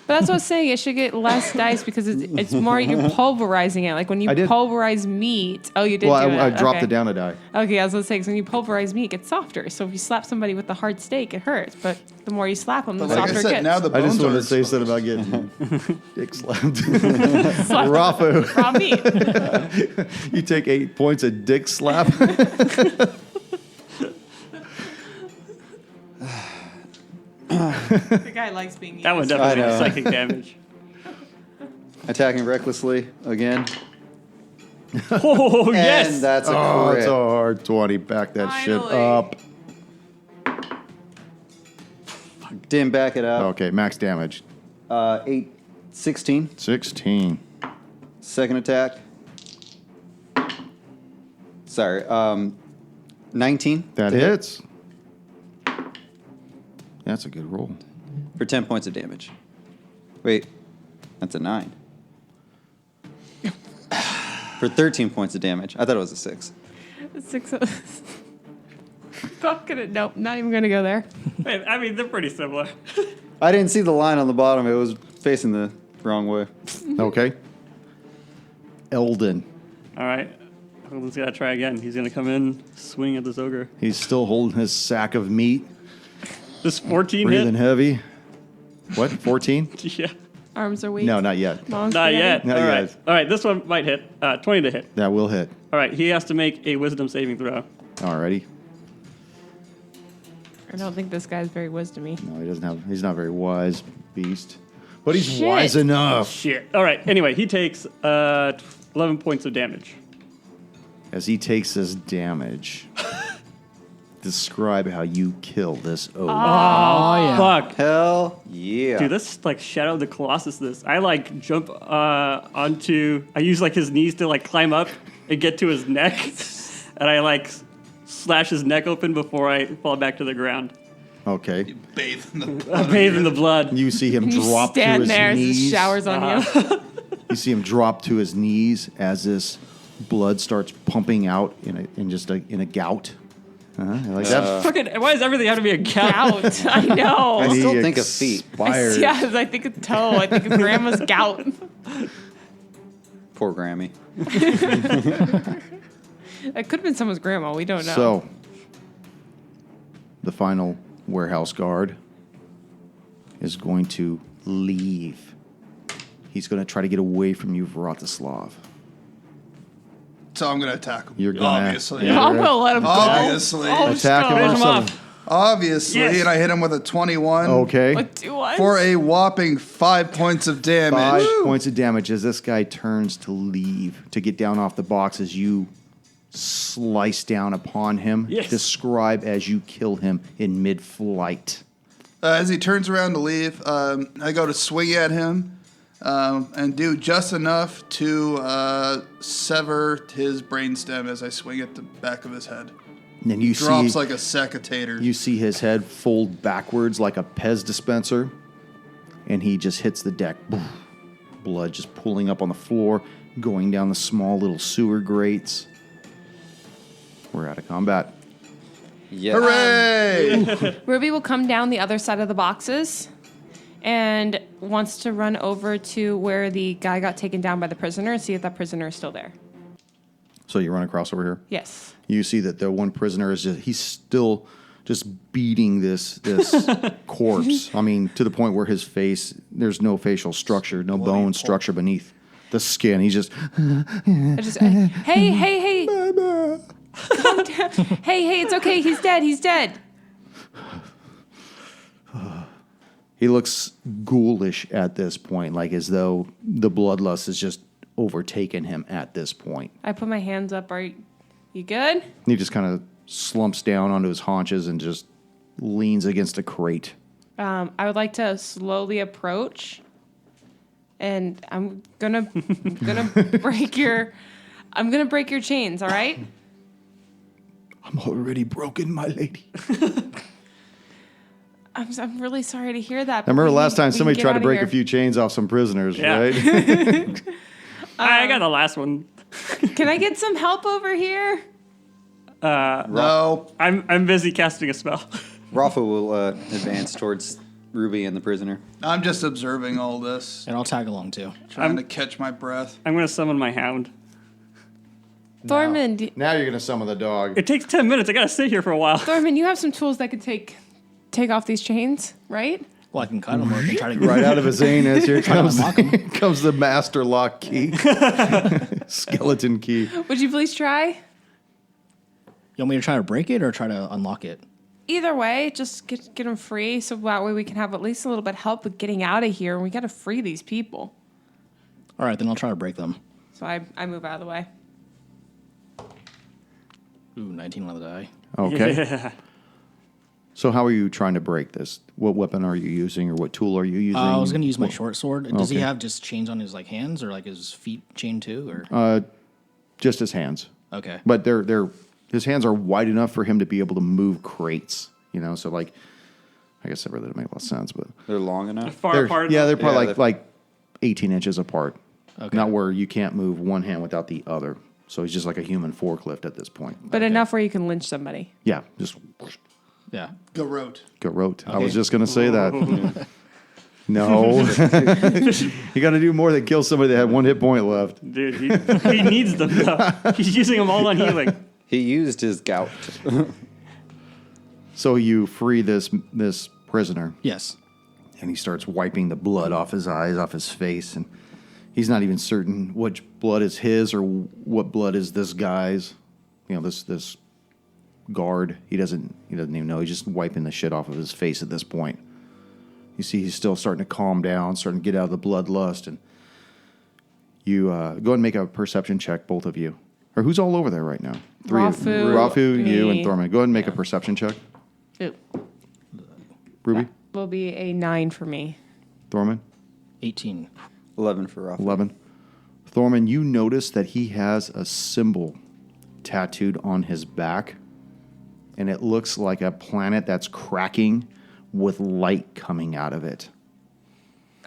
But that's what I was saying. It should get less dice because it's more you're pulverizing it. Like when you I did. pulverize meat. Oh, you did. well, do I it. dropped Okay. it down a die. Okay, I was gonna say because when you pulverize meat, it gets softer. So if you slap somebody with the hard steak, it hurts. But the more you slap them, the But like softer I it said, gets. now the I bones just wanted are to say exposed. something about getting dick slapped. Slap Rafu, raw meat. you take 8 points of dick slap. The guy likes being used. That one I definitely know. did psychic damage. Attacking recklessly again. Oh, yes. And that's a Oh, crit. it's a hard 20. Back that shit Finally. up. Didn't back it up. Okay, max damage. 16. 16. Second attack. Sorry. 19. That to hit hits. That's a good roll. For 10 points of damage. Wait. That's a 9. For 13 points of damage. I thought it was a 6. 6. Not gonna. Nope. Not even gonna go there. Wait, I mean, they're pretty similar. I didn't see the line on the bottom. It was facing the wrong way. Okay. Eldon, All right. Hoagland's got to try again. He's going to come in, swing at this ogre. He's still holding his sack of meat, This 14 breathing hit? heavy. What, 14? Yeah. Arms are weak. No, not yet. Mom's Not spaghetti. yet. Not All right. yet. All right, this one might hit. 20 to hit. That will hit. All right, he has to make a wisdom saving throw. Alrighty. I don't think this guy's very wisdomy. No, he doesn't have. He's not very wise beast, but he's Shit. wise enough. Shit. All right, anyway, he takes 11 points of damage. As he takes this damage, describe how you kill this ogre. Oh, yeah. Fuck. Hell yeah. Dude, that's like Shadow of the Colossus this. I like jump onto, I use like his knees to like climb up and get to his neck. And I like slash his neck open before I fall back to the ground. Okay. Bathe in the I bathe in the blood. You see him You drop to stand his there as it knees. showers on you. You see him drop to his knees as this blood starts pumping out in a gout. Like that. Fucking, why does everything have to be a gout? Gout. I know. I still He think of feet. expires. Yes, I think of toe. I think of grandma's gout. Poor Grammy. It could have been someone's grandma. We don't know. So, the final warehouse guard is going to leave. He's going to try to get away from you, Vratislav. So I'm gonna attack him. You're gonna- obviously. yeah. I'm gonna let him go. Obviously. Attack him Finish or him something. off. Obviously, Yes. and I hit him with a 21 Okay. What do I? for a whopping 5 points of damage. 5 points of damage as this guy turns to leave, to get down off the box as you slice down upon him. Yes. Describe as you kill him in mid-flight. As he turns around to leave, I go to swing at him and do just enough to sever his brainstem as I swing at the back of his head. And then you Drops see like a sack of tater. you see his head fold backwards like a Pez dispenser, and he just hits the deck. Blood just pooling up on the floor, going down the small little sewer grates. We're out of combat. Yeah. Hooray! Ruby will come down the other side of the boxes and wants to run over to where the guy got taken down by the prisoner and see if that prisoner is still there. So you run across over here. Yes. You see that the one prisoner is he's still just beating this corpse. I mean, to the point where his face, there's no facial structure, no bone structure beneath the skin. He's just, I just, hey. Calm down. Hey, it's okay. He's dead. He's dead. he looks ghoulish at this point, like as though the bloodlust has just overtaken him at this point. I put my hands up. Are you good? He just kind of slumps down onto his haunches and just leans against a crate. I would like to slowly approach, and I'm gonna break your chains. All right. I'm already broken, my lady. I'm really sorry to hear that. I remember last time we somebody can tried get to outta break here. a few chains off some prisoners, Yeah. right? I got the last one. Can I get some help over here? No. I'm busy casting a spell. Rafa will advance towards Ruby and the prisoner. I'm just observing all this, And I'll tag along too. trying to catch my breath. I'm going to summon my hound. Thorman, now you're going to summon the dog. It takes 10 minutes. I got to sit here for a while. Thorman, you have some tools that could take off these chains, right? Well, I can cut him or I can try to Right out of his anus, here comes, unlock 'em. comes the master lock key. Skeleton key. Would you please try? You want me to try to break it or try to unlock it? Either way, just get them free, so that way we can have at least a little bit of help with getting out of here. And we got to free these people. All right, then I'll try to break them. So I move out of the way. Ooh, 19 on the die. Okay. Yeah. So how are you trying to break this? What weapon are you using, or what tool are you using? I was going to use my short sword. Does he Okay. have just chains on his like hands or like his feet chained too? Or Just his hands. okay, But his hands are wide enough for him to be able to move crates. You know, so like, I guess that really doesn't make a lot of sense, but They're long enough. Far they're, apart. yeah, they're probably Yeah, like 18 inches apart. Okay. Not where you can't move one hand without the other. So he's just like a human forklift at this point. But enough where you can lynch somebody. Yeah, just yeah. Garrote. go rote. I Okay. was just gonna say that. No. You got to do more than kill somebody that had 1 hit point left. Dude, he needs them though. He's using them all on healing. He used his gout. So you free this prisoner, Yes. and he starts wiping the blood off his eyes, off his face, and he's not even certain which blood is his or what blood is this guy's. You know, this guard. He doesn't even know. He's just wiping the shit off of his face at this point. You see, he's still starting to calm down, starting to get out of the bloodlust, and you go ahead and make a perception check, both of you. Or who's all over there right now? Rafu, you, and me. Thorman. Go ahead and make a perception check. Ooh, Ruby, will be a 9 for me. Thorman, 18. 11 for Rafa. 11. Thorman, you notice that he has a symbol tattooed on his back, and it looks like a planet that's cracking with light coming out of it.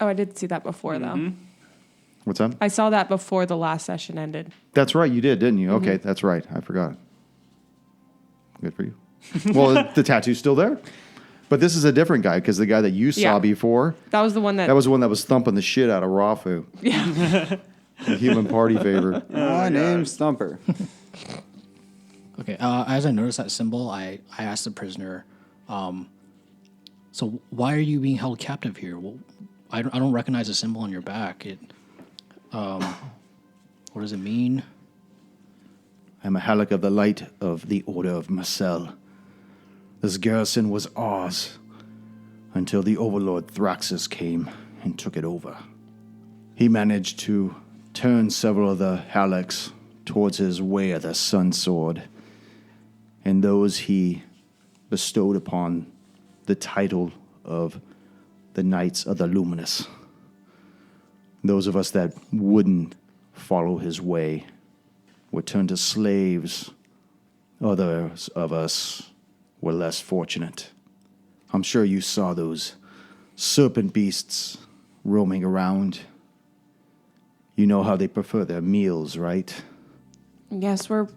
Oh, I did see that before, though. What's that? I saw that before the last session ended. That's right, you did, didn't you? Okay, that's right. I forgot. Good for you. Well, the tattoo's still there. But this is a different guy, because the guy that you saw Yeah. before, That was the one that was the one that was thumping the shit out of Rafu. Yeah. The human party favor. My name's Thumper. Okay. As I noticed that symbol, I asked the prisoner, so why are you being held captive here? Well, I don't recognize the symbol on your back. What does it mean? I'm a Halleck of the Light of the Order of Marcel. This garrison was ours until the Overlord Thraxus came and took it over. He managed to turn several of the Hallecks towards his way of the Sun Sword, and those he bestowed upon the title of the Knights of the Luminous. Those of us that wouldn't follow his way were turned to slaves. Others of us were less fortunate. I'm sure you saw those serpent beasts roaming around. You know how they prefer their meals, right? Yes, we're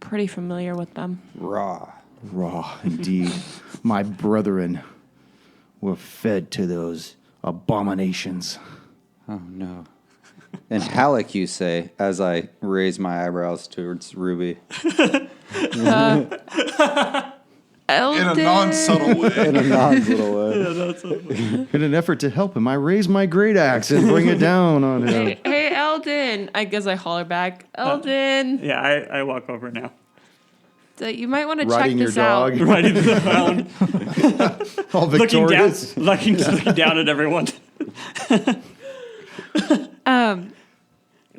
pretty familiar with them. Raw. Raw, indeed. My brethren were fed to those abominations. Oh, no. And Halleck, you say, as I raise my eyebrows towards Ruby. Eldon. In a non-subtle way. In a non-little way. In an effort to help him, I raise my great axe and bring it down on him. Hey, Eldon. I guess I holler back. Eldon, Yeah, I walk over now. you might want to check Riding your this out. dog, Right into the ground. all looking down, victorious. looking down at everyone.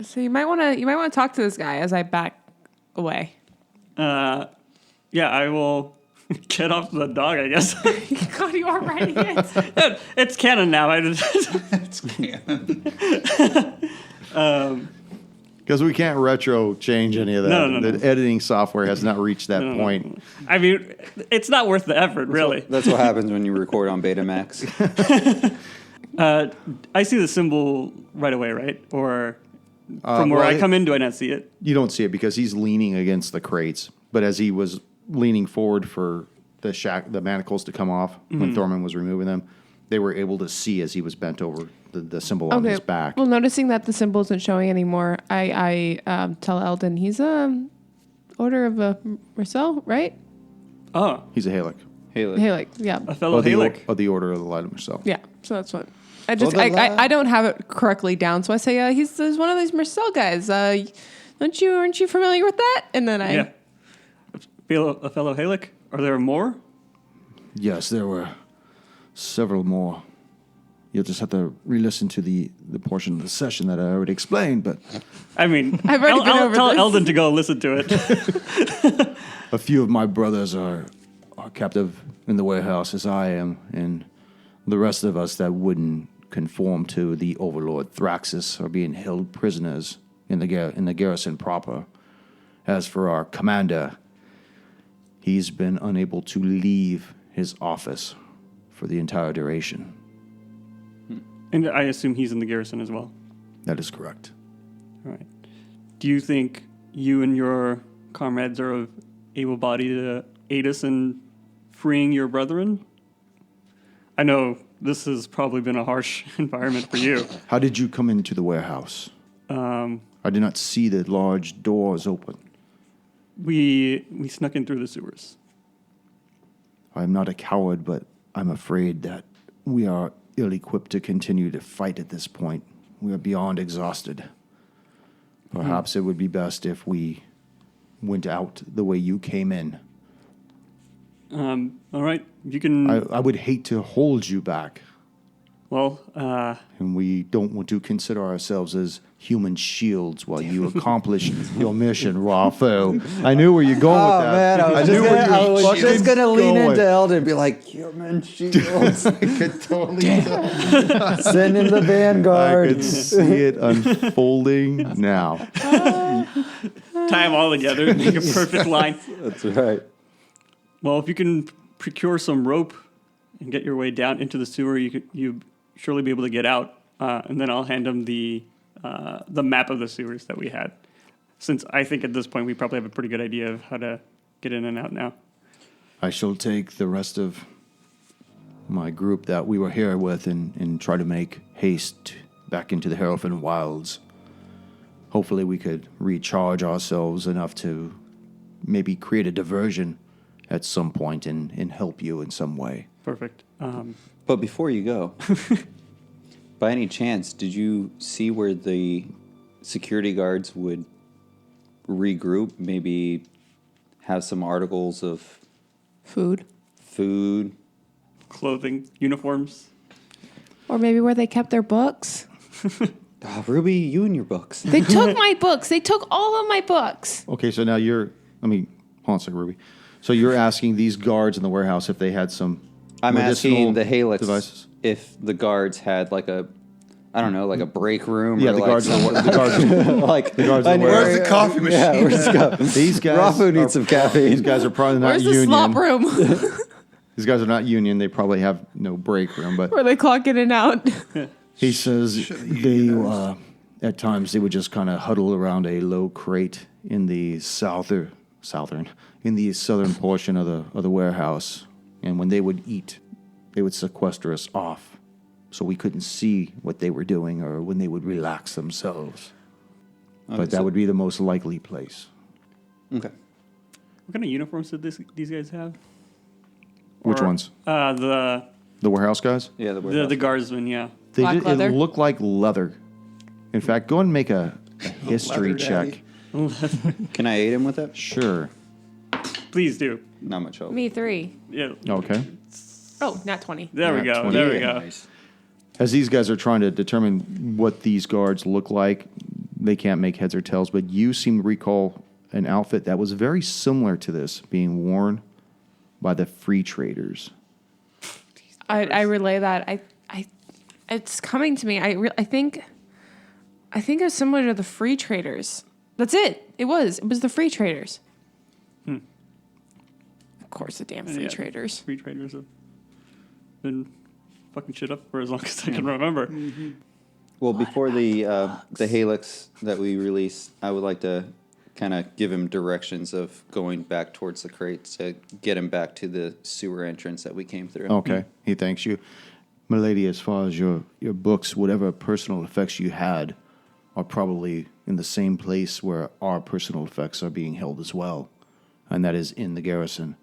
So you might want to talk to this guy as I back away. Yeah, I will get off the dog, I guess. God, you are riding it. It's canon now. I just, It's canon. Because we can't retro change any of that. No. The editing software has not reached that point. I mean, it's not worth the effort, really. That's what happens when you record on Betamax. I see the symbol right away, right? Or from where well, I come in, do I not see it? You don't see it because he's leaning against the crates. But as he was leaning forward for the manacles to come off when Thorman was removing them, they were able to see as he was bent over the symbol on his back. Well, noticing that the symbol isn't showing anymore, I tell Eldon he's Order of Marcel, right? Oh, He's a Halleck. Haley. Hey, like, yeah, a fellow Of the, Halleck. of the Order of the Light of Marcel. yeah. So that's what I just I don't have it correctly down. So I say he's one of these Marcel guys. Aren't you familiar with that? And then I Yeah. A fellow Halleck? Are there more? Yes, there were several more. You'll just have to re-listen to the portion of the session that I already explained, but I mean, I've already been over tell this. Eldon to go listen to it. a few of my brothers are captive in the warehouse as I am, and the rest of us that wouldn't conform to the Overlord Thraxus are being held prisoners in the garrison proper. As for our commander, he's been unable to leave his office for the entire duration. And I assume he's in the garrison as well. That is correct. All right. Do you think you and your comrades are able-bodied to aid us in freeing your brethren? I know this has probably been a harsh environment for you. How did you come into the warehouse? I did not see the large doors open. We snuck in through the sewers. I'm not a coward, but I'm afraid that we are ill-equipped to continue to fight at this point. We are beyond exhausted. Perhaps it would be best if we went out the way you came in. All right, you can. I would hate to hold you back, Well, and we don't want to consider ourselves as human shields while you accomplish your mission, Raffo. I knew where you're going with that. Man, I was knew where you were just fucking gonna lean going. into Eldon and be like, human shields, I could totally tell. send in the I vanguard. could see it unfolding now. tie them all together and make a perfect line. That's right. Well, if you can procure some rope and get your way down into the sewer, you surely be able to get out. And then I'll hand him the map of the sewers that we had. Since I think at this point we probably have a pretty good idea of how to get in and out now. I shall take the rest of my group that we were here with and try to make haste back into the Hereford Wilds. Hopefully we could recharge ourselves enough to maybe create a diversion at some point and help you in some way. Perfect. But before you go, by any chance, did you see where the security guards would regroup? Maybe have some articles of Food. food. Clothing, uniforms. Or maybe where they kept their books. Oh, Ruby, you and your books. They took my books. They took all of my books. Okay, so now hold on a second, Ruby. So you're asking these guards in the warehouse if they had some I'm medicinal asking the Halix devices? if the guards had like a break room. Yeah, or the like guards. something. The guards. like the guards I in the know- warehouse. Where's the coffee machine? Yeah, where's the coffee? These guys. Rafu needs some These caffeine. guys are probably not Where's the union. slop room? These guys are not union. They probably have no break room. But Where they clock in and out. he says they at times they would just kind of huddle around a low crate in the southern portion of the warehouse, and when they would eat, they would sequester us off, so we couldn't see what they were doing or when they would relax themselves. But that would be the most likely place. Okay. What kind of uniforms did these guys have? Which Or, ones? The warehouse guys? Yeah, the guardsmen, yeah. Black It leather? looked like leather. In fact, go and make a history Leather check. daddy. Can I aid him with that? Sure. Please do. Not much help. Me 3. Yeah. Okay. Oh, not 20. There we Nat go. 20. There we go. Nice. As these guys are trying to determine what these guards look like, they can't make heads or tails, but you seem to recall an outfit that was very similar to this being worn by the free traders. I relay that. It's coming to me. I think it was similar to the free traders. That's it. It was the free traders. Of course, the damn free Yeah. traders. Free traders have been fucking shit up for as long as I can remember. Well, before the Halix that we release, I would like to kind of give him directions of going back towards the crates to get him back to the sewer entrance that we came through. Okay. He thanks you. Milady, as far as your books, whatever personal effects you had are probably in the same place where our personal effects are being held as well, and that is in the garrison.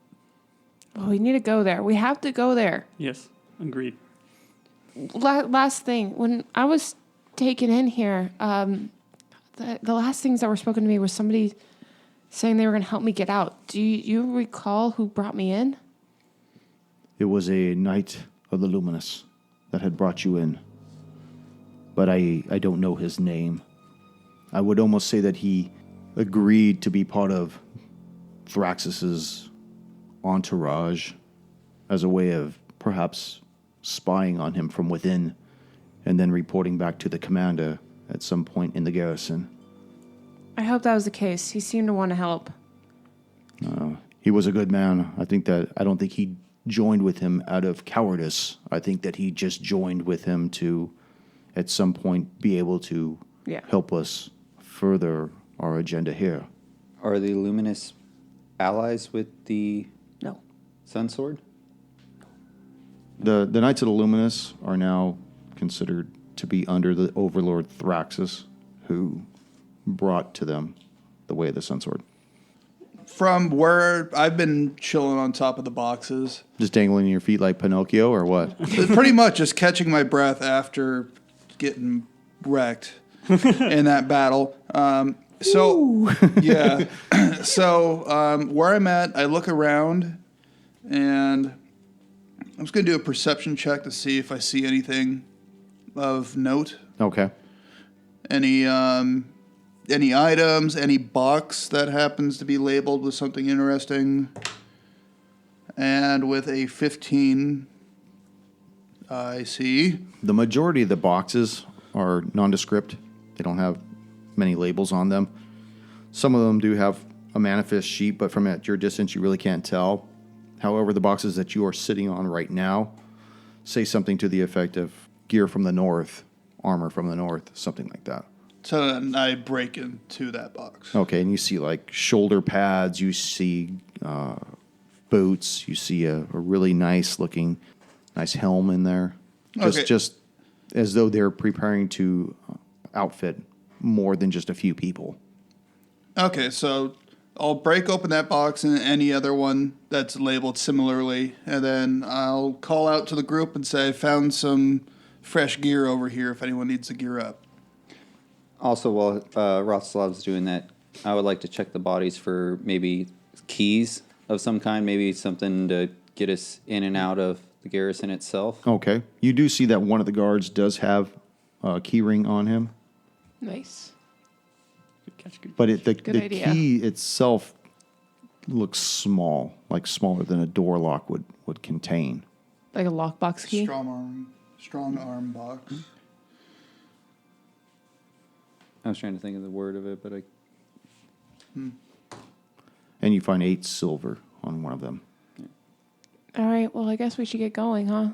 Oh, we need to go there. We have to go there. Yes, agreed. Last thing, when I was taken in here, the last things that were spoken to me was somebody saying they were going to help me get out. Do you recall who brought me in? It was a knight of the Luminous that had brought you in, but I don't know his name. I would almost say that he agreed to be part of Thraxus's entourage as a way of perhaps spying on him from within and then reporting back to the commander at some point in the garrison. I hope that was the case. He seemed to want to help. He was a good man. I don't think he joined with him out of cowardice. I think that he just joined with him to, at some point, be able to help us further our agenda here. Are the Luminous allies with the No. Sun Sword? The Knights of the Luminous are now considered to be under the Overlord Thraxus, who brought to them the Way of the Sun Sword. From where I've been chilling on top of the boxes, Just dangling your feet like Pinocchio, or what? pretty much just catching my breath after getting wrecked in that battle. Yeah. So where I'm at, I look around, and I'm just going to do a perception check to see if I see anything of note. Okay. Any items, any box that happens to be labeled with something interesting. And with a 15, I see. The majority of the boxes are nondescript. They don't have many labels on them. Some of them do have a manifest sheet, but from at your distance, you really can't tell. However, the boxes that you are sitting on right now say something to the effect of gear from the north, armor from the north, something like that. So then I break into that box. Okay, and you see like shoulder pads, you see boots, you see a really nice helm in there. Just as though they're preparing to outfit more than just a few people. Okay, so I'll break open that box and any other one that's labeled similarly, and then I'll call out to the group and say, I found some fresh gear over here if anyone needs to gear up. Also, while Rostislav's doing that, I would like to check the bodies for maybe keys of some kind, maybe something to get us in and out of the garrison itself. Okay. You do see that one of the guards does have a key ring on him, Nice. Good catch, good. but the idea. key itself looks small, like smaller than a door lock would contain. Like a lockbox key. Strong arm box. I was trying to think of the word of it, but I... And you find 8 silver on one of them. All right. Well, I guess we should get going, huh?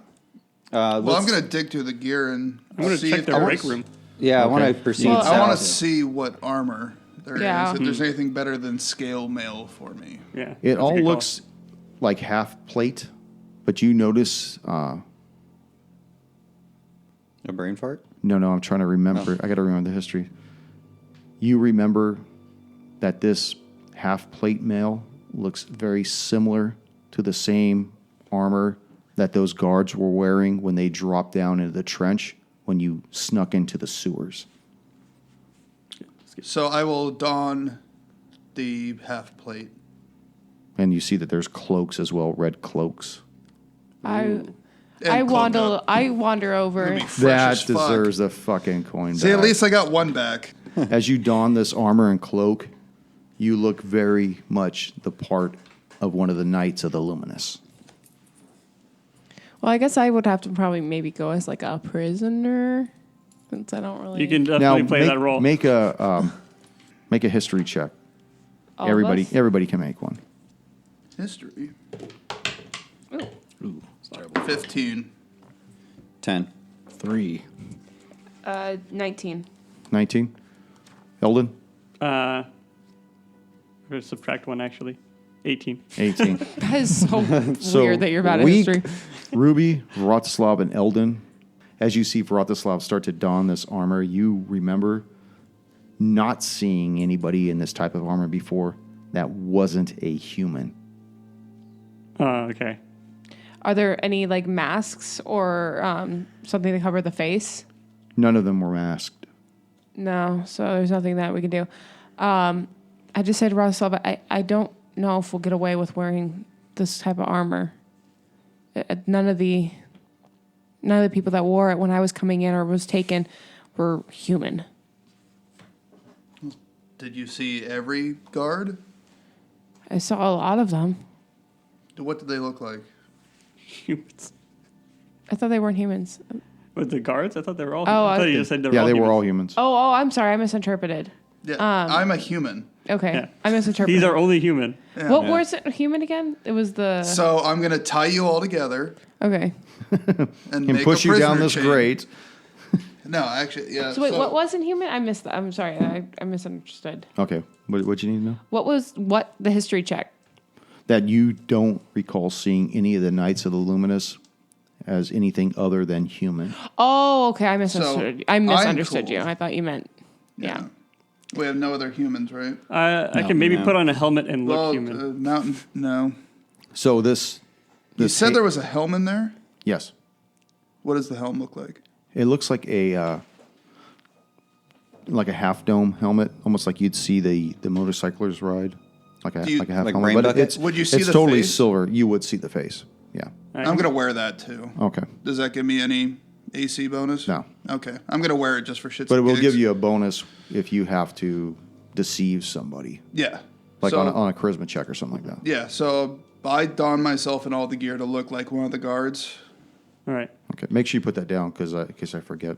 Well, I'm going to dig through the gear and I'm going to see check if their break room. Yeah, I want to Okay. proceed Well, I want to south. see what armor there is. Yeah. If there's anything better than scale mail for me. Yeah. It that's a all good call. looks like half plate, but you notice. A brain fart? No, I'm trying to remember. I got to remember the history. You remember that this half plate mail looks very similar to the same armor that those guards were wearing when they dropped down into the trench when you snuck into the sewers. So I will don the half plate. And you see that there's cloaks as well, red cloaks. And I cloak up. wander over. Gonna be fresh That as fuck. deserves a fucking coin See, at back. least I got one back. As you don this armor and cloak, you look very much the part of one of the Knights of the Luminous. Well, I guess I would have to probably maybe go as like a prisoner, since I don't really. You can definitely play that role. Make a history check. All of Everybody us? can make one. History. Ooh, it's terrible. 15. 10. 3. 19. 19. Eldon, I'm going to subtract 1, actually. 18. 18. That is so, So weird that you're bad at weak, history. Ruby, Vratislav, and Eldon. As you see Vratislav start to don this armor, you remember not seeing anybody in this type of armor before that wasn't a human. Oh, okay. Are there any like masks or something to cover the face? None of them were masked. No, so there's nothing that we can do. I just said to Roslav, I don't know if we'll get away with wearing this type of armor. None of the people that wore it when I was coming in or was taken were human. Did you see every guard? I saw a lot of them. What did they look like? Humans. I thought they weren't humans. With the guards? I thought they were all Oh, I thought I- you just said they were Yeah, all they were humans. all humans. Oh, I'm sorry. I misinterpreted. Yeah, I'm a human. Okay. Yeah. I misinterpreted. He's our only human. What was it? Human again? It was the... So I'm going to tie you all together Okay. and And make push a you down prisoner this chain. grate. No, actually, yeah. So wait, what wasn't human? I missed that. I'm sorry. I misunderstood. Okay, what you need to know? What the history check? That you don't recall seeing any of the Knights of the Luminous as anything other than human. Oh, okay. I misunderstood. So, I misunderstood I'm you. cool. I thought you meant. Yeah. We have no other humans, right? I can maybe put on a helmet and look Well, human. mountain. No. So this You said there was a helm in there. yes, What does the helm look like? it looks like a half dome helmet, almost like you'd see the motorcyclers ride, like a half like helmet. rain But bucket? it's Would you see it's the totally face? silver. You would see the face. Yeah. I'm gonna wear that too. Okay. Does that give me any AC bonus? No. Okay, I'm gonna wear it just for shits. But it and will gigs. give you a bonus if you have to deceive somebody, Yeah. like So- on a charisma check or something like that. Yeah. So I don myself in all the gear to look like one of the guards. All right. Okay. Make sure you put that down because in case I forget.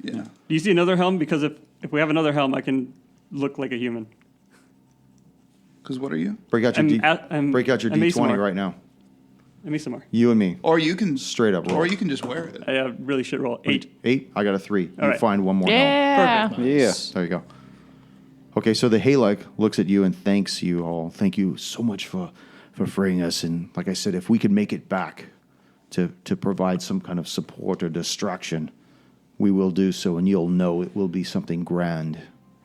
Yeah. Do you see another helm? Because if we have another helm, I can look like a human. Because what are you? Break out your break out your I'm D20 Asamar. right now. Let me some more. You and me. Or you can Straight up roll. Or you can just wear it. I really should roll 8. 8. I got a 3. All You right. find one more. helm. Yeah. Yeah. There you go. Okay, so the Halak looks at you and thanks you all. Thank you so much for freeing us. And like I said, if we could make it back to provide some kind of support or distraction, we will do so, and you'll know it will be something grand.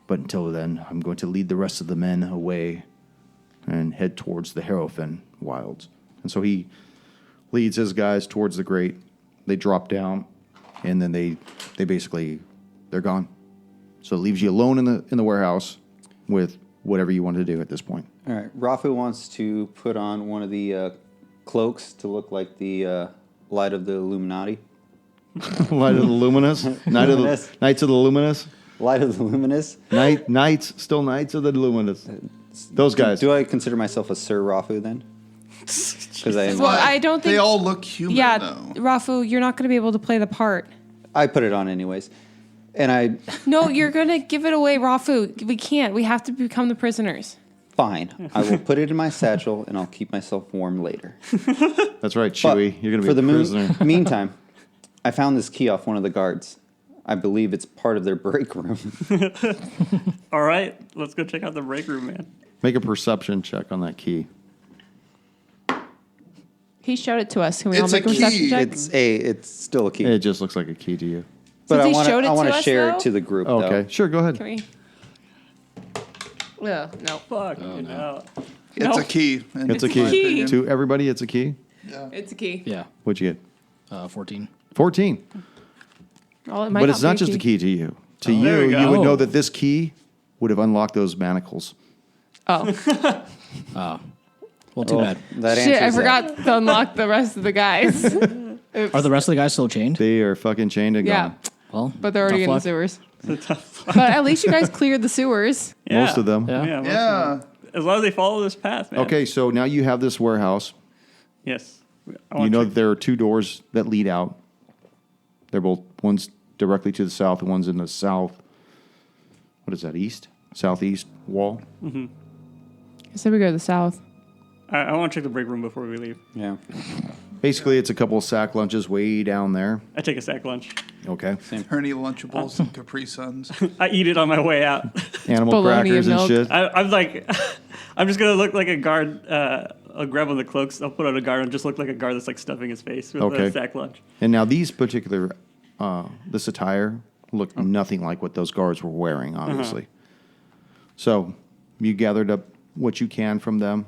But until then, I'm going to lead the rest of the men away and head towards the Harrowfen wilds. And so he leads his guys towards the grate. They drop down, and then they basically they're gone. So it leaves you alone in the warehouse with whatever you want to do at this point. All right. Rafu wants to put on one of the cloaks to look like the light of the Illuminati. Light of the Luminous, Luminous. Knights of the Luminous, Light of the Luminous. Knights of the Luminous. Those guys. Do I consider myself a Sir Rafu then? Because I am. Well, I don't think. They all look human Yeah, though. Rafu, you're not going to be able to play the part. I put it on anyways, and I No, you're going to give it away, Rafu. We can't. We have to become the prisoners. fine. I will put it in my satchel, and I'll keep myself warm later. That's right, But Chewie. You're going to be for the a prisoner. meantime, I found this key off one of the guards. I believe it's part of their break room. All right. Let's go check out the break room, man. Make a perception check on that key. He showed it to us. Can we all It's a make a perception key. check? It's still a key. It just looks like a key to you. but Since I he want showed it I want to to us, share though? it to the group. Oh, okay, though. sure, go ahead. Can we? No. Fuck. No. It's a key. in It's a my key. opinion. To everybody, it's a key. It's a key. Yeah. What'd you get? 14. 14. Well, it might But it's be not just a key to you. To there you, we you go. would know that this key would have unlocked those manacles. Oh, Well, too bad. That shit. I answers that. forgot to unlock the rest of the guys. Are the rest of the guys still chained? They are fucking chained and Yeah. gone. Well, But they're already tough in the luck. sewers. But at least you guys cleared the sewers. Yeah. Most of them. Yeah. Yeah. most of Yeah. them. As long as they follow this path, man. Okay, so now you have this warehouse. Yes. You know that there are 2 doors that lead out. They're both, one's directly to the south, and one's in the south. What is that, east? Southeast wall? I said we go to the south. I want to check the break room before we leave. Yeah. Basically, it's a couple of sack lunches way down there. I take a sack lunch. Okay. Ernie Lunchables and Capri Suns. I eat it on my way out. Animal Bologna crackers and and milk. shit. I'm like, I'm just gonna look like a guard. I'll grab one of the cloaks. I'll put on a guard and just look like a guard that's like stuffing his face with Okay. a sack lunch. And now these particular, this attire looked nothing like what those guards were wearing, obviously. So you gathered up what you can from them.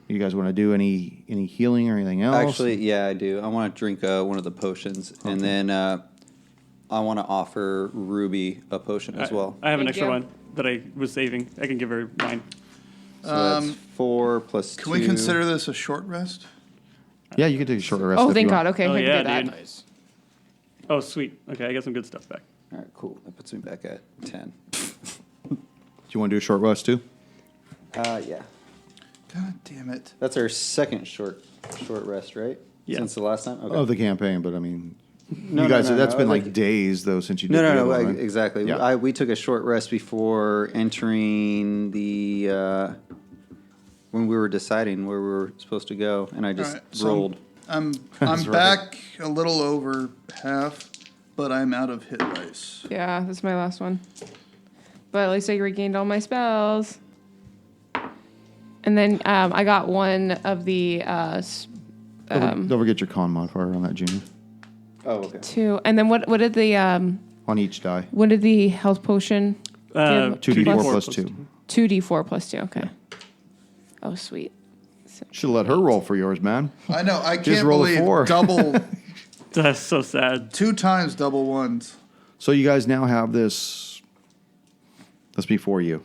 You guys want to do any healing or anything else? Actually, yeah, I do. I want to drink one of the potions, and then I want to offer Ruby a potion as well. I have an Thank extra you. one that I was saving. I can give her mine. So that's 4 plus 2. Can we consider this a short rest? Yeah, you can take a short rest. Oh, if thank you want. God. Okay, Oh, I can yeah, do that. dude. Oh, sweet. Okay, I got some good stuff back. All right, cool. That puts me back at 10. Do you want to do a short rest too? Yeah. God damn it. That's our second short rest, right? Yeah. Since the last time? Okay. Of the campaign, but I mean, No, you guys, no, that's no, been like- like days though since you did No, the no, other no, one, right? exactly. Yeah. We took a short rest before entering the when we were deciding where we were supposed to go, and I just All right, so rolled. I'm That's right. back a little over half, but I'm out of hit dice. Yeah, this is my last one. But at least I regained all my spells. And then I got one of the Don't forget your con modifier on that, Junior. Oh, okay. 2. And then what did the On each die. what did the health potion give? 2d4 plus 2. 2d4 plus 2. Okay. Oh, sweet. Should let her roll for yours, man. I know. I can't roll a believe 4. double That's so sad. 2 times double ones. So you guys now have this before you.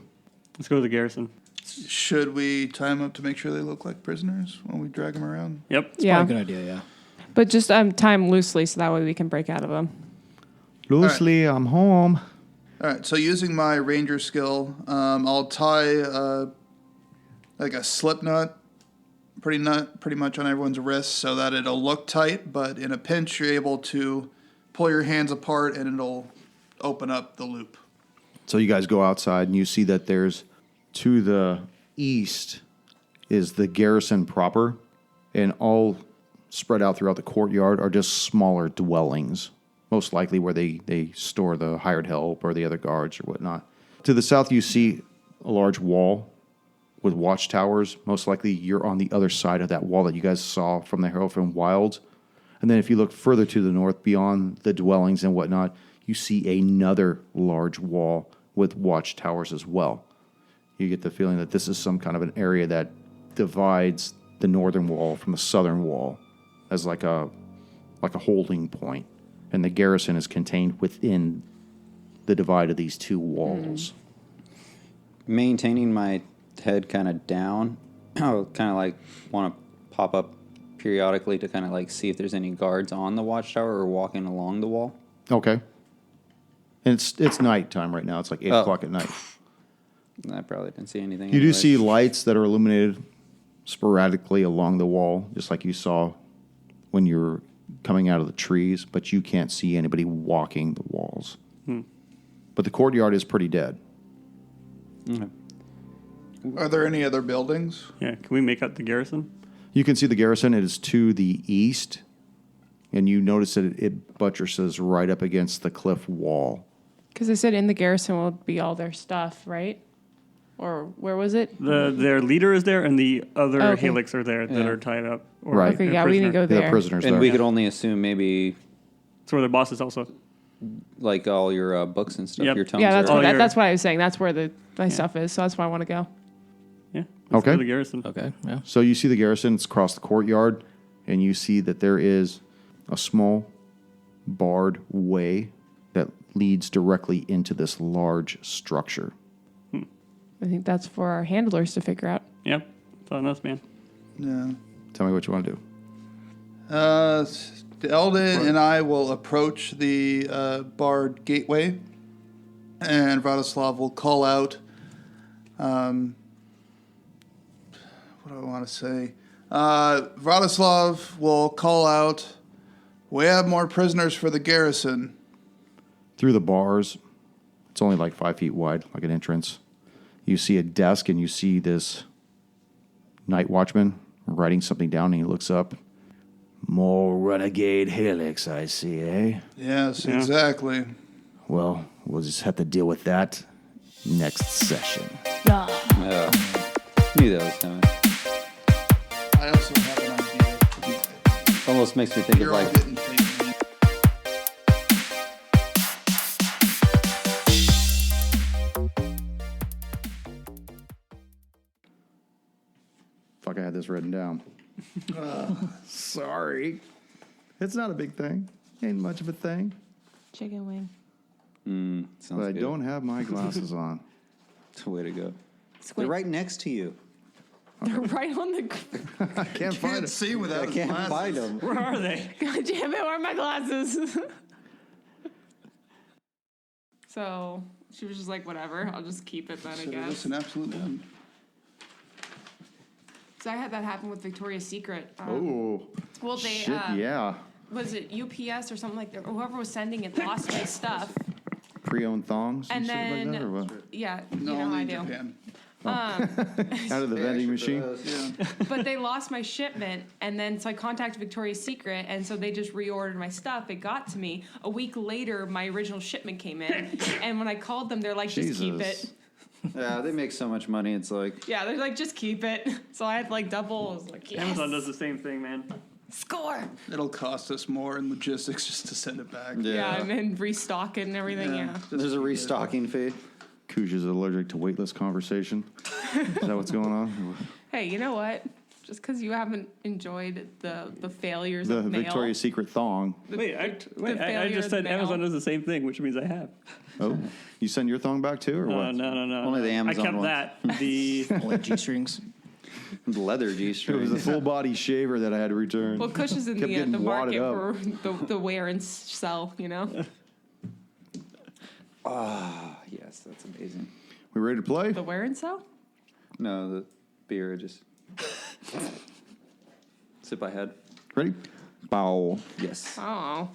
Let's go to the garrison. Should we tie them up to make sure they look like prisoners when we drag them around? Yep. Yeah. Good idea, yeah. But just tie them loosely so that way we can break out of them. Loosely, I'm home. All right. So using my ranger skill, I'll tie like a slip knot, pretty much on everyone's wrist, so that it'll look tight. But in a pinch, you're able to pull your hands apart, and it'll open up the loop. So you guys go outside and you see that there's to the east is the garrison proper, and all spread out throughout the courtyard are just smaller dwellings, most likely where they store the hired help or the other guards or whatnot. To the south, you see a large wall with watchtowers. Most likely you're on the other side of that wall that you guys saw from the Herald from Wilds. And then if you look further to the north, beyond the dwellings and whatnot, you see another large wall with watchtowers as well. You get the feeling that this is some kind of an area that divides the northern wall from the southern wall as like a holding point. And the garrison is contained within the divide of these two walls. Maintaining my head kind of down, I'll kind of like want to pop up periodically to kind of like see if there's any guards on the watchtower or walking along the wall. Okay. And it's nighttime right now. It's like 8 o'clock at night. I probably didn't see anything. You do anyways. see lights that are illuminated sporadically along the wall, just like you saw when you were coming out of the trees, but you can't see anybody walking the walls. But the courtyard is pretty dead. Okay. Are there any other buildings? Yeah. Can we make out the garrison? You can see the garrison. It is to the east, and you notice that it buttresses right up against the cliff wall. Because they said in the garrison will be all their stuff, right? Or where was it? Their leader is there, and the other Oh, okay. Helix are there that Yeah. are tied up. Or Right. Okay, a yeah, we didn't prisoner. go The there. prisoners And there. we could only assume maybe That's where their boss is also. like all your books and stuff, Yep. your tomes. Yeah, that's All what, your- that's what I was saying. That's where my stuff is. So that's why I want to go. Yeah. Let's Okay. go to the garrison. Okay, yeah. So you see the garrison. It's across the courtyard, and you see that there is a small barred way that leads directly into this large structure. I think that's for our handlers to figure out. Yep. It's on us, man. Yeah. Tell me what you want to do. Eldon and I will approach the barred gateway, and Vladislav will call out. What do I want to say? Vladislav will call out. We have more prisoners for the garrison. Through the bars, it's only like 5 feet wide, like an entrance. You see a desk, and you see this night watchman writing something down, and he looks up. More renegade Helix, I see, eh? Yes, Yeah. exactly. Well, we'll just have to deal with that next session. Yeah. Knew that was coming. I also have an idea. Almost makes me think of You're all like getting paid. Fuck, I had this written down. Sorry. It's not a big thing. Ain't much of a thing. Chicken wing. sounds But I good. don't have my glasses on. Way to go. They're Squint. right next to you. They're right on the. I can't find Can't it. see without I his can't glasses. find them. Where are they? God damn it! Where are my glasses? So she was just like, whatever. I'll just keep it then, I Consider this guess. an absolute win. So I had that happen with Victoria's Secret. Oh, Well, they shit, yeah. was it UPS or something like that? Whoever was sending it lost my stuff. Pre-owned thongs And and, shit then- like that, or what? Yeah, No, you know only I in do. Japan. Out of the vending machine? Yeah. But they lost my shipment, and then so I contacted Victoria's Secret, and so they just reordered my stuff. It got to me a week later. My original shipment came in, and when I called them, they're like, "Just keep Jesus. it." Yeah, they make so much money. It's like Yeah, they're like, "Just keep it." So I had like double. I was like, yes. Amazon does the same thing, man. Score. It'll cost us more in logistics just to send it back. Yeah, and then restock it and everything. Yeah. just There's a restocking fee. Kuj is allergic to weightless conversation. Is that what's going on? Hey, you know what? Just because you haven't enjoyed the failures The of mail. Victoria's Secret thong. I failure just of said the mail. Amazon does the same thing, which means I have. Oh, you send your thong back too, or what? No. Only the Amazon I kept one. that. The Like G-strings. Leather It was G-string. a full body shaver that I had to return. Well, Kush is in Kept the getting market wadded for the wear and sell, you know? Yes, that's amazing. We ready to play? The wear and sell? No, the beer I just sip I had. Ready? Bow. Yes. Oh.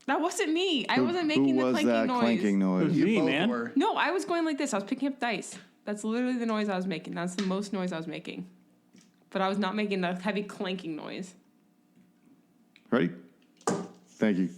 That wasn't me. I wasn't making Who the was clanking that noise. clanking noise? You Me, both man. were. No, I was going like this. I was picking up dice. That's literally the noise I was making. That's the most noise I was making. But I was not making the heavy clanking noise. Ready? Thank you.